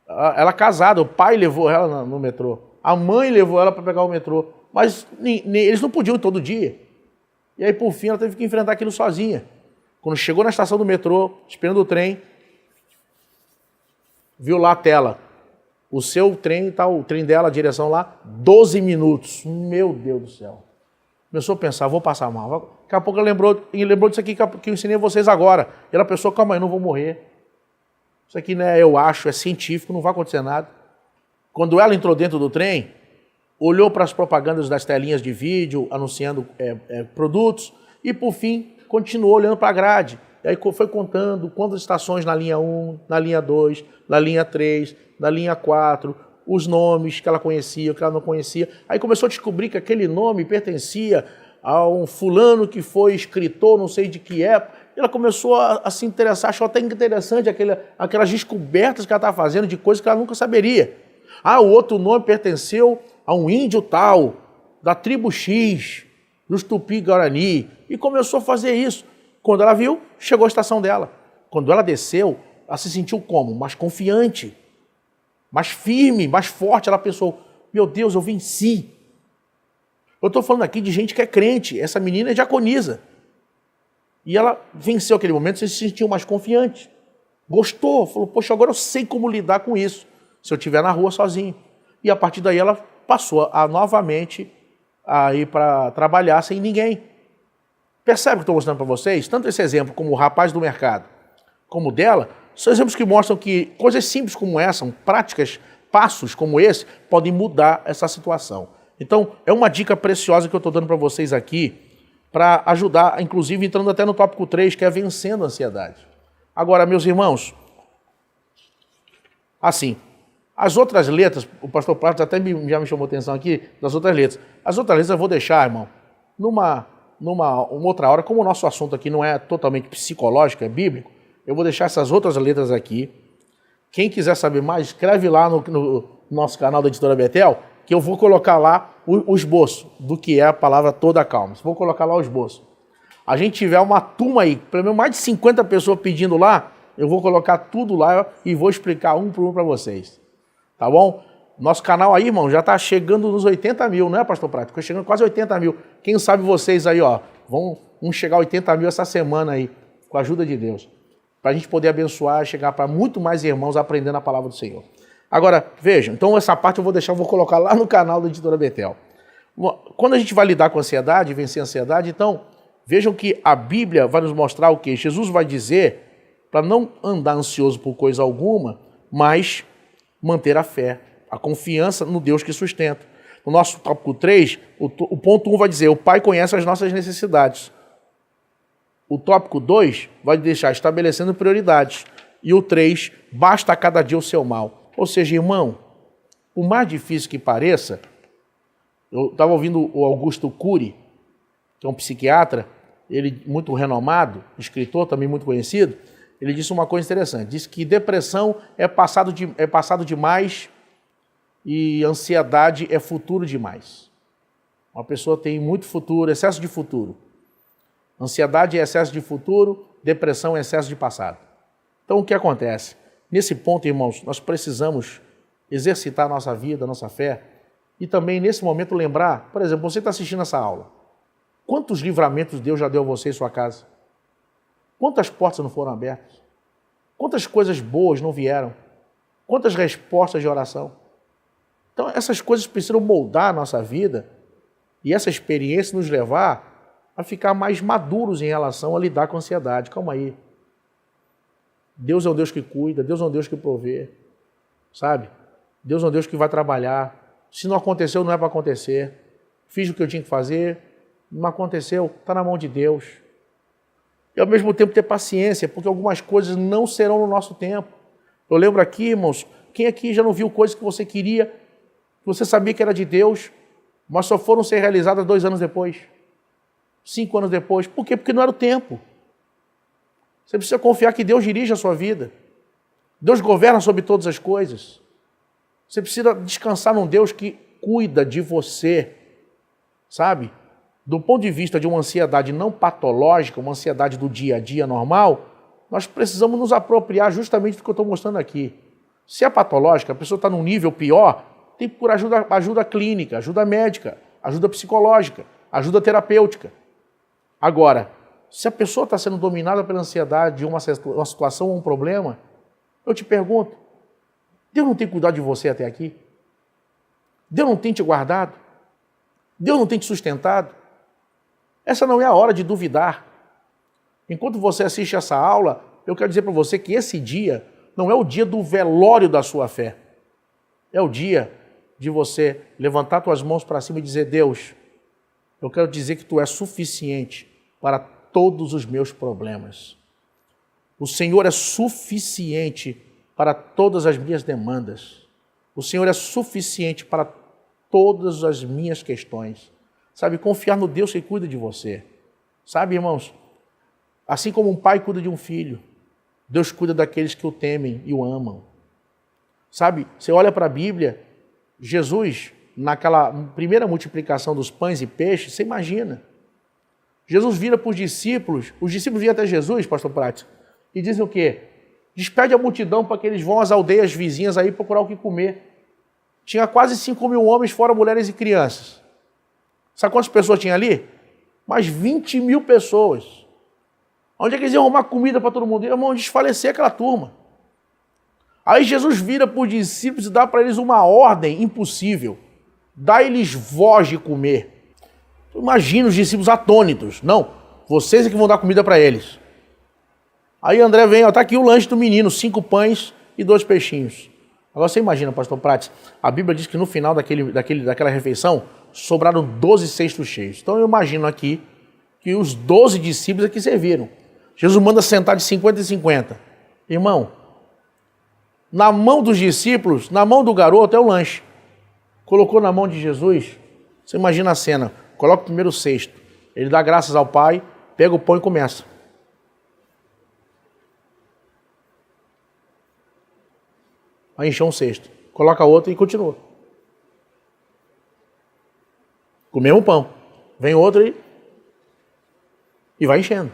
Ela casada, o pai levou ela no metrô, a mãe levou ela para pegar o metrô, mas eles não podiam ir todo dia. E aí, por fim, ela teve que enfrentar aquilo sozinha. Quando chegou na estação do metrô, esperando o trem, viu lá a tela. O seu trem, tá, o trem dela, a direção lá, 12 minutos. Meu Deus do céu. Começou a pensar, vou passar mal. Daqui a pouco ela lembrou disso aqui que eu ensinei a vocês agora. E ela pensou, calma aí, não vou morrer. Isso aqui não é eu acho, é científico, não vai acontecer nada. Quando ela entrou dentro do trem, olhou para as propagandas das telinhas de vídeo, anunciando produtos, e por fim, continuou olhando para a grade. E aí foi contando quantas estações na linha 1, na linha 2, na linha 3, na linha 4, os nomes que ela conhecia, o que ela não conhecia. Aí começou a descobrir que aquele nome pertencia a um fulano que foi escritor, não sei de que época. Ela começou a se interessar, achou até interessante aquelas descobertas que ela estava fazendo de coisas que ela nunca saberia. Ah, o outro nome pertenceu a um índio tal, da tribo X, dos Tupi-Guarani, e começou a fazer isso. Quando ela viu, chegou a estação dela. Quando ela desceu, ela se sentiu como? Mais confiante, mais firme, mais forte. Ela pensou, meu Deus, eu venci. Eu estou falando aqui de gente que é crente, essa menina é diaconisa. E ela venceu aquele momento, se sentiu mais confiante. Gostou, falou, poxa, agora eu sei como lidar com isso, se eu estiver na rua sozinho. E a partir daí ela passou novamente a ir para trabalhar sem ninguém. Percebe o que estou mostrando para vocês? Tanto esse exemplo como o rapaz do mercado, como o dela, são exemplos que mostram que coisas simples como essa, práticas, passos como esse, podem mudar essa situação. Então, é uma dica preciosa que eu estou dando para vocês aqui, para ajudar, inclusive entrando até no tópico 3, que é vencendo a ansiedade. Agora, meus irmãos, assim, as outras letras, o pastor Pratos até já me chamou a atenção aqui, das outras letras. As outras letras eu vou deixar, irmão, numa outra hora, como o nosso assunto aqui não é totalmente psicológico, é bíblico, eu vou deixar essas outras letras aqui. Quem quiser saber mais, escreve lá no nosso canal da Editora Betel, que eu vou colocar lá o esboço do que é a palavra toda calma. Vou colocar lá o esboço. A gente tiver uma turma aí, pelo menos mais de 50 pessoas pedindo lá, eu vou colocar tudo lá e vou explicar um por um para vocês. Tá bom? Nosso canal aí, irmão, já está chegando nos 80 mil, não é, pastor Prático? Está chegando quase 80 mil. Quem sabe vocês aí, ó, vão chegar a 80 mil essa semana aí, com a ajuda de Deus. Para a gente poder abençoar e chegar para muito mais irmãos aprendendo a palavra do Senhor. Agora, vejam, então essa parte eu vou colocar lá no canal da Editora Betel. Quando a gente vai lidar com a ansiedade, vencer a ansiedade, então, vejam que a Bíblia vai nos mostrar o quê? Jesus vai dizer para não andar ansioso por coisa alguma, mas manter a fé, a confiança no Deus que sustenta. No nosso tópico 3, o ponto 1 vai dizer, o Pai conhece as nossas necessidades. O tópico 2 vai deixar estabelecendo prioridades. E o 3, basta a cada dia o seu mal. Ou seja, irmão, por mais difícil que pareça, eu estava ouvindo o Augusto Cury, que é um psiquiatra, ele muito renomado, escritor também muito conhecido, ele disse uma coisa interessante, disse que depressão é passado demais e ansiedade é futuro demais. Uma pessoa tem muito futuro, excesso de futuro. Ansiedade é excesso de futuro, depressão é excesso de passado. Então o que acontece? Nesse ponto, irmãos, nós precisamos exercitar a nossa vida, a nossa fé, e também nesse momento lembrar, por exemplo, você está assistindo essa aula, quantos livramentos Deus já deu a você em sua casa? Quantas portas não foram abertas? Quantas coisas boas não vieram? Quantas respostas de oração? Então essas coisas precisam moldar a nossa vida e essa experiência nos levar a ficar mais maduros em relação a lidar com a ansiedade. Calma aí. Deus é um Deus que cuida, Deus é um Deus que provê, sabe? Deus é um Deus que vai trabalhar. Se não aconteceu, não é para acontecer. Fiz o que eu tinha que fazer, não aconteceu, está na mão de Deus. E ao mesmo tempo ter paciência, porque algumas coisas não serão no nosso tempo. Eu lembro aqui, irmãos, quem aqui já não viu coisas que você queria, que você sabia que era de Deus, mas só foram ser realizadas 2 anos depois, 5 anos depois. Por quê? Porque não era o tempo. Você precisa confiar que Deus dirige a sua vida. Deus governa sobre todas as coisas. Você precisa descansar num Deus que cuida de você, sabe? Do ponto de vista de uma ansiedade não patológica, uma ansiedade do dia a dia normal, nós precisamos nos apropriar justamente do que eu estou mostrando aqui. Se é patológica, a pessoa está num nível pior, tem que procurar ajuda clínica, ajuda médica, ajuda psicológica, ajuda terapêutica. Agora, se a pessoa está sendo dominada pela ansiedade de uma situação ou um problema, eu te pergunto, Deus não tem cuidado de você até aqui? Deus não tem te guardado? Deus não tem te sustentado? Essa não é a hora de duvidar. Enquanto você assiste essa aula, eu quero dizer para você que esse dia não é o dia do velório da sua fé. É o dia de você levantar suas mãos para cima e dizer: Deus, eu quero dizer que Tu és suficiente para todos os meus problemas. O Senhor é suficiente para todas as minhas demandas. O Senhor é suficiente para todas as minhas questões. Sabe, confiar no Deus que cuida de você. Sabe, irmãos, assim como um pai cuida de um filho, Deus cuida daqueles que o temem e o amam. Sabe, você olha para a Bíblia, Jesus, naquela primeira multiplicação dos pães e peixes, você imagina. Jesus vira para os discípulos vêm até Jesus, pastor Prates, e dizem o quê? Despede a multidão para que eles vão às aldeias vizinhas aí procurar o que comer. Tinha quase 5.000 homens, fora mulheres e crianças. Sabe quantas pessoas tinha ali? Mais 20.000 pessoas. Onde é que eles iam arrumar comida para todo mundo? Irmão, desfalecer aquela turma. Aí Jesus vira para os discípulos e dá para eles uma ordem impossível. Dá-lhes voz de comer. Imagina os discípulos atônitos. Não, vocês é que vão dar comida para eles. Aí André vem, está aqui o lanche do menino, 5 pães e 2 peixinhos. Agora você imagina, pastor Prates, a Bíblia diz que no final daquela refeição sobraram 12 cestos cheios. Então eu imagino aqui que os 12 discípulos aqui serviram. Jesus manda sentar de 50 em 50. Irmão, na mão dos discípulos, na mão do garoto é o lanche. Colocou na mão de Jesus, você imagina a cena, coloca o primeiro cesto, ele dá graças ao Pai, pega o pão e começa. Aí encheu um cesto, coloca outro e continua. Com o mesmo pão. Vem outro e vai enchendo.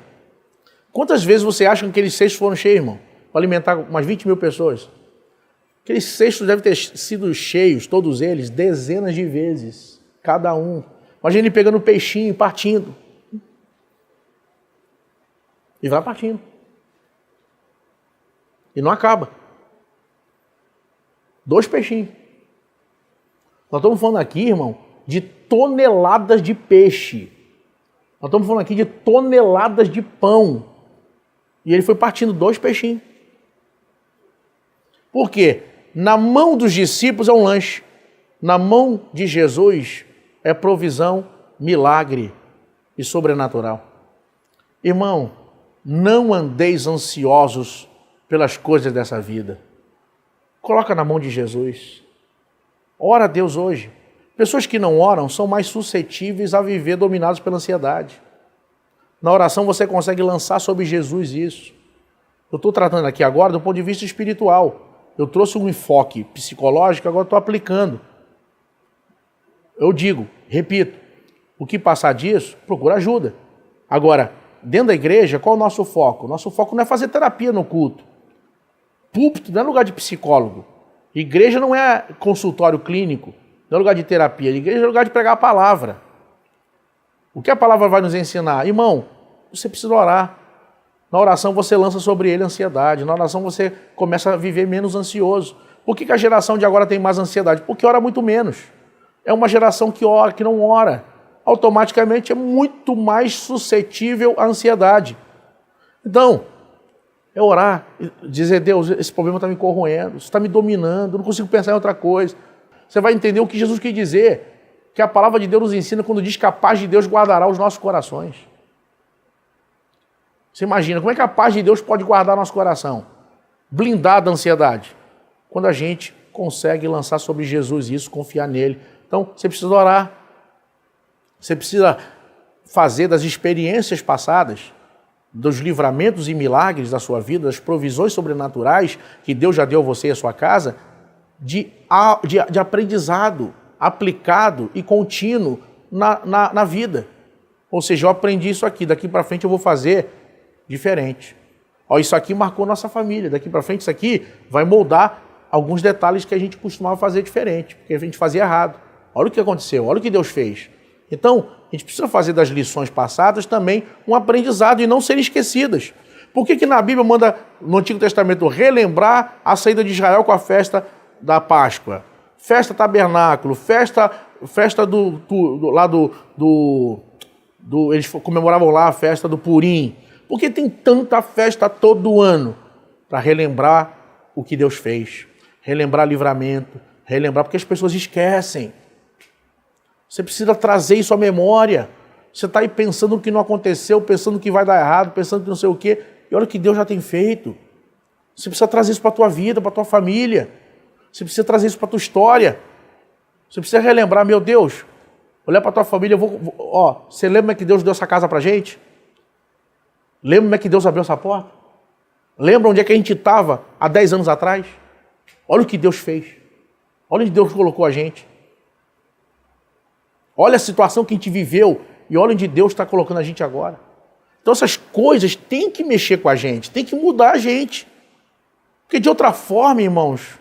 Quantas vezes você acha que aqueles cestos foram cheios, irmão? Para alimentar umas 20.000 pessoas. Aqueles cestos devem ter sido cheios, todos eles, dezenas de vezes, cada um. Imagina ele pegando o peixinho e partindo. E vai partindo. E não acaba. 2 peixinhos. Nós estamos falando aqui, irmão, de toneladas de peixe. Nós estamos falando aqui de toneladas de pão. E ele foi partindo 2 peixinhos. Por quê? Na mão dos discípulos é um lanche. Na mão de Jesus é provisão, milagre e sobrenatural. Irmão, não andeis ansiosos pelas coisas dessa vida. Coloca na mão de Jesus. Ora a Deus hoje. Pessoas que não oram são mais suscetíveis a viver dominados pela ansiedade. Na oração você consegue lançar sobre Jesus isso. Eu estou tratando aqui agora do ponto de vista espiritual. Eu trouxe um enfoque psicológico, agora estou aplicando. Eu digo, repito, o que passar disso, procura ajuda. Agora, dentro da igreja, qual é o nosso foco? O nosso foco não é fazer terapia no culto. Púlpito não é lugar de psicólogo. Igreja não é consultório clínico, não é lugar de terapia. Igreja é lugar de pregar a palavra. O que a palavra vai nos ensinar? Irmão, você precisa orar. Na oração você lança sobre ele a ansiedade. Na oração você começa a viver menos ansioso. Por que a geração de agora tem mais ansiedade? Porque ora muito menos. É uma geração que ora, que não ora. Automaticamente é muito mais suscetível à ansiedade. Então, é orar, dizer: Deus, esse problema está me corroendo, isso está me dominando, eu não consigo pensar em outra coisa. Você vai entender o que Jesus quis dizer, que a palavra de Deus nos ensina quando diz que a paz de Deus guardará os nossos corações. Você imagina, como é que a paz de Deus pode guardar nosso coração? Blindar da ansiedade. Quando a gente consegue lançar sobre Jesus isso, confiar nele. Então, você precisa orar. Você precisa fazer das experiências passadas, dos livramentos e milagres da sua vida, das provisões sobrenaturais que Deus já deu a você e a sua casa, de aprendizado aplicado e contínuo na vida. Ou seja, eu aprendi isso aqui, daqui para frente eu vou fazer diferente. Isso aqui marcou nossa família, daqui para frente isso aqui vai moldar alguns detalhes que a gente costumava fazer diferente, porque a gente fazia errado. Olha o que aconteceu, olha o que Deus fez. Então, a gente precisa fazer das lições passadas também um aprendizado e não serem esquecidas. Por que na Bíblia manda, no Antigo Testamento, relembrar a saída de Israel com a festa da Páscoa? Festa tabernáculo, festa eles comemoravam lá a festa do Purim. Por que tem tanta festa todo ano? Para relembrar o que Deus fez, relembrar livramento, relembrar, porque as pessoas esquecem. Você precisa trazer isso à memória. Você está aí pensando no que não aconteceu, pensando que vai dar errado, pensando que não sei o quê, e olha o que Deus já tem feito. Você precisa trazer isso para a tua vida, para a tua família. Você precisa trazer isso para a tua história. Você precisa relembrar, meu Deus, olhar para a tua família, você lembra como é que Deus deu essa casa para a gente? Lembra como é que Deus abriu essa porta? Lembra onde é que a gente estava há 10 anos atrás? Olha o que Deus fez. Olha onde Deus colocou a gente. Olha a situação que a gente viveu e olha onde Deus está colocando a gente agora. Então essas coisas têm que mexer com a gente, têm que mudar a gente. Porque de outra forma, irmãos,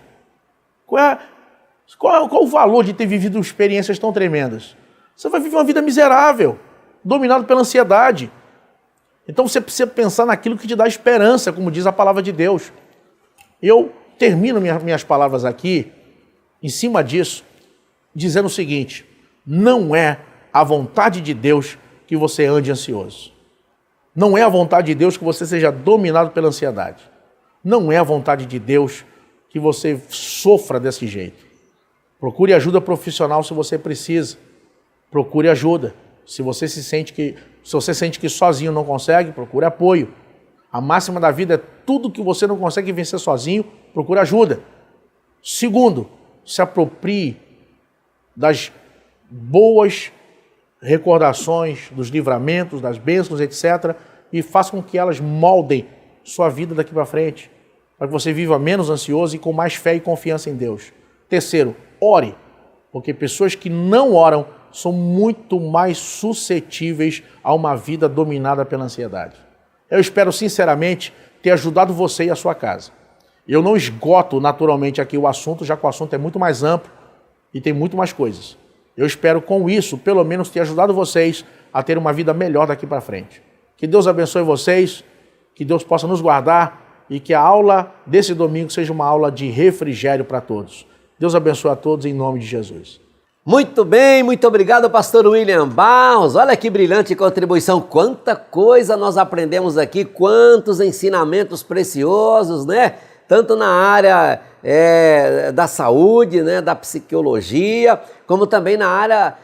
qual o valor de ter vivido experiências tão tremendas? Você vai viver uma vida miserável, dominado pela ansiedade. Então você precisa pensar naquilo que te dá esperança, como diz a palavra de Deus. Eu termino minhas palavras aqui, em cima disso, dizendo o seguinte: não é a vontade de Deus que você ande ansioso. Não é a vontade de Deus que você seja dominado pela ansiedade. Não é a vontade de Deus que você sofra desse jeito. Procure ajuda profissional se você precisa. Procure ajuda. Se você sente que sozinho não consegue, procure apoio. A máxima da vida é tudo que você não consegue vencer sozinho, procure ajuda. Segundo, se aproprie das boas recordações, dos livramentos, das bênçãos, etc. E faça com que elas moldem sua vida daqui para frente, para que você viva menos ansioso e com mais fé e confiança em Deus. Terceiro, ore, porque pessoas que não oram são muito mais suscetíveis a uma vida dominada pela ansiedade. Eu espero sinceramente ter ajudado você e a sua casa. Eu não esgoto naturalmente aqui o assunto, já que o assunto é muito mais amplo e tem muito mais coisas. Eu espero com isso, pelo menos, ter ajudado vocês a ter uma vida melhor daqui para frente. Que Deus abençoe vocês, que Deus possa nos guardar e que a aula desse domingo seja uma aula de refrigério para todos. Deus abençoe a todos em nome de Jesus. Muito bem, muito obrigado, pastor William Barros. Olha que brilhante contribuição, quanta coisa nós aprendemos aqui, quantos ensinamentos preciosos, né? Tanto na área da saúde, né? Da psicologia, como também na área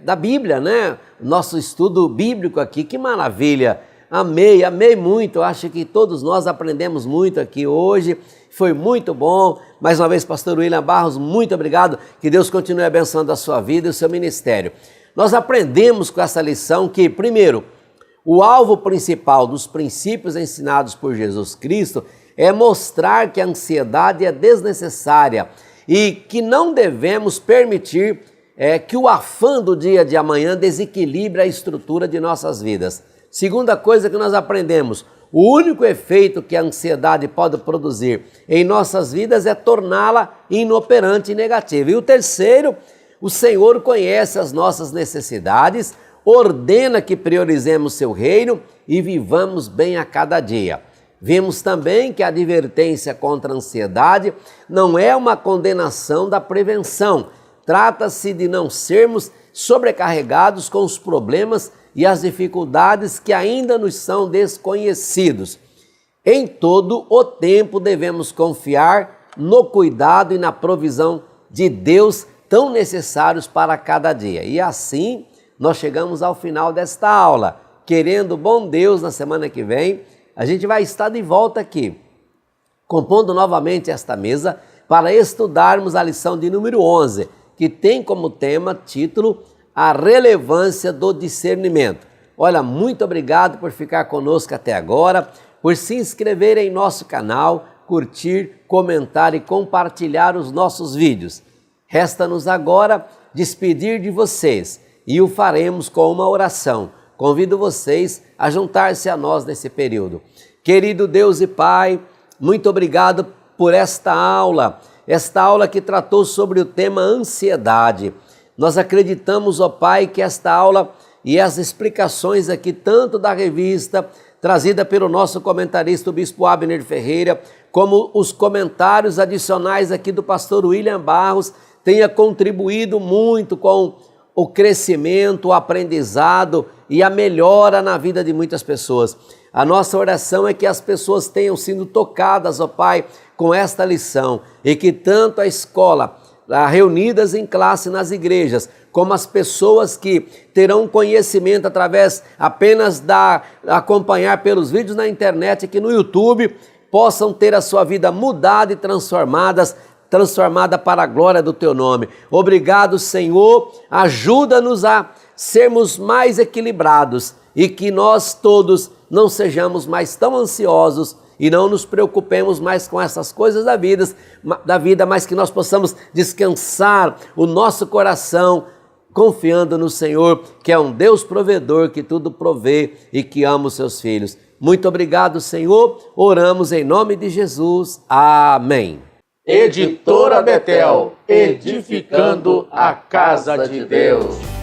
da Bíblia, né? Nosso estudo bíblico aqui, que maravilha! Amei muito, acho que todos nós aprendemos muito aqui hoje, foi muito bom. Mais uma vez, pastor William Barros, muito obrigado, que Deus continue abençoando a sua vida e o seu ministério. Nós aprendemos com essa lição que, primeiro, o alvo principal dos princípios ensinados por Jesus Cristo é mostrar que a ansiedade é desnecessária e que não devemos permitir que o afã do dia de amanhã desequilibre a estrutura de nossas vidas. Segunda coisa que nós aprendemos, o único efeito que a ansiedade pode produzir em nossas vidas é torná-la inoperante e negativa. E o terceiro, o Senhor conhece as nossas necessidades, ordena que priorizemos seu reino e vivamos bem a cada dia. Vimos também que a advertência contra a ansiedade não é uma condenação da prevenção. Trata-se de não sermos sobrecarregados com os problemas e as dificuldades que ainda nos são desconhecidos. Em todo o tempo devemos confiar no cuidado e na provisão de Deus tão necessários para cada dia. E assim nós chegamos ao final desta aula. Querendo bom Deus, na semana que vem, a gente vai estar de volta aqui, compondo novamente esta mesa para estudarmos a lição de número 11, que tem como título a relevância do discernimento. Olha, muito obrigado por ficar conosco até agora, por se inscrever em nosso canal, curtir, comentar e compartilhar os nossos vídeos. Resta-nos agora despedir de vocês e o faremos com uma oração. Convido vocês a juntar-se a nós nesse período. Querido Deus e Pai, muito obrigado por esta aula que tratou sobre o tema ansiedade. Nós acreditamos, ó Pai, que esta aula e as explicações aqui, tanto da revista, trazida pelo nosso comentarista, o Bispo Abner Ferreira, como os comentários adicionais aqui do pastor William Barros, tenha contribuído muito com o crescimento, o aprendizado e a melhora na vida de muitas pessoas. A nossa oração é que as pessoas tenham sido tocadas, ó Pai, com esta lição e que tanto a escola, reunidas em classe nas igrejas, como as pessoas que terão conhecimento através apenas da acompanhar pelos vídeos na internet aqui no YouTube, possam ter a sua vida mudada e transformada para a glória do Teu nome. Obrigado, Senhor, ajuda-nos a sermos mais equilibrados e que nós todos não sejamos mais tão ansiosos e não nos preocupemos mais com essas coisas da vida, mas que nós possamos descansar o nosso coração confiando no Senhor, que é um Deus provedor, que tudo provê e que ama os seus filhos. Muito obrigado, Senhor. Oramos em nome de Jesus. Amém. Editora Betel, edificando a casa de Deus.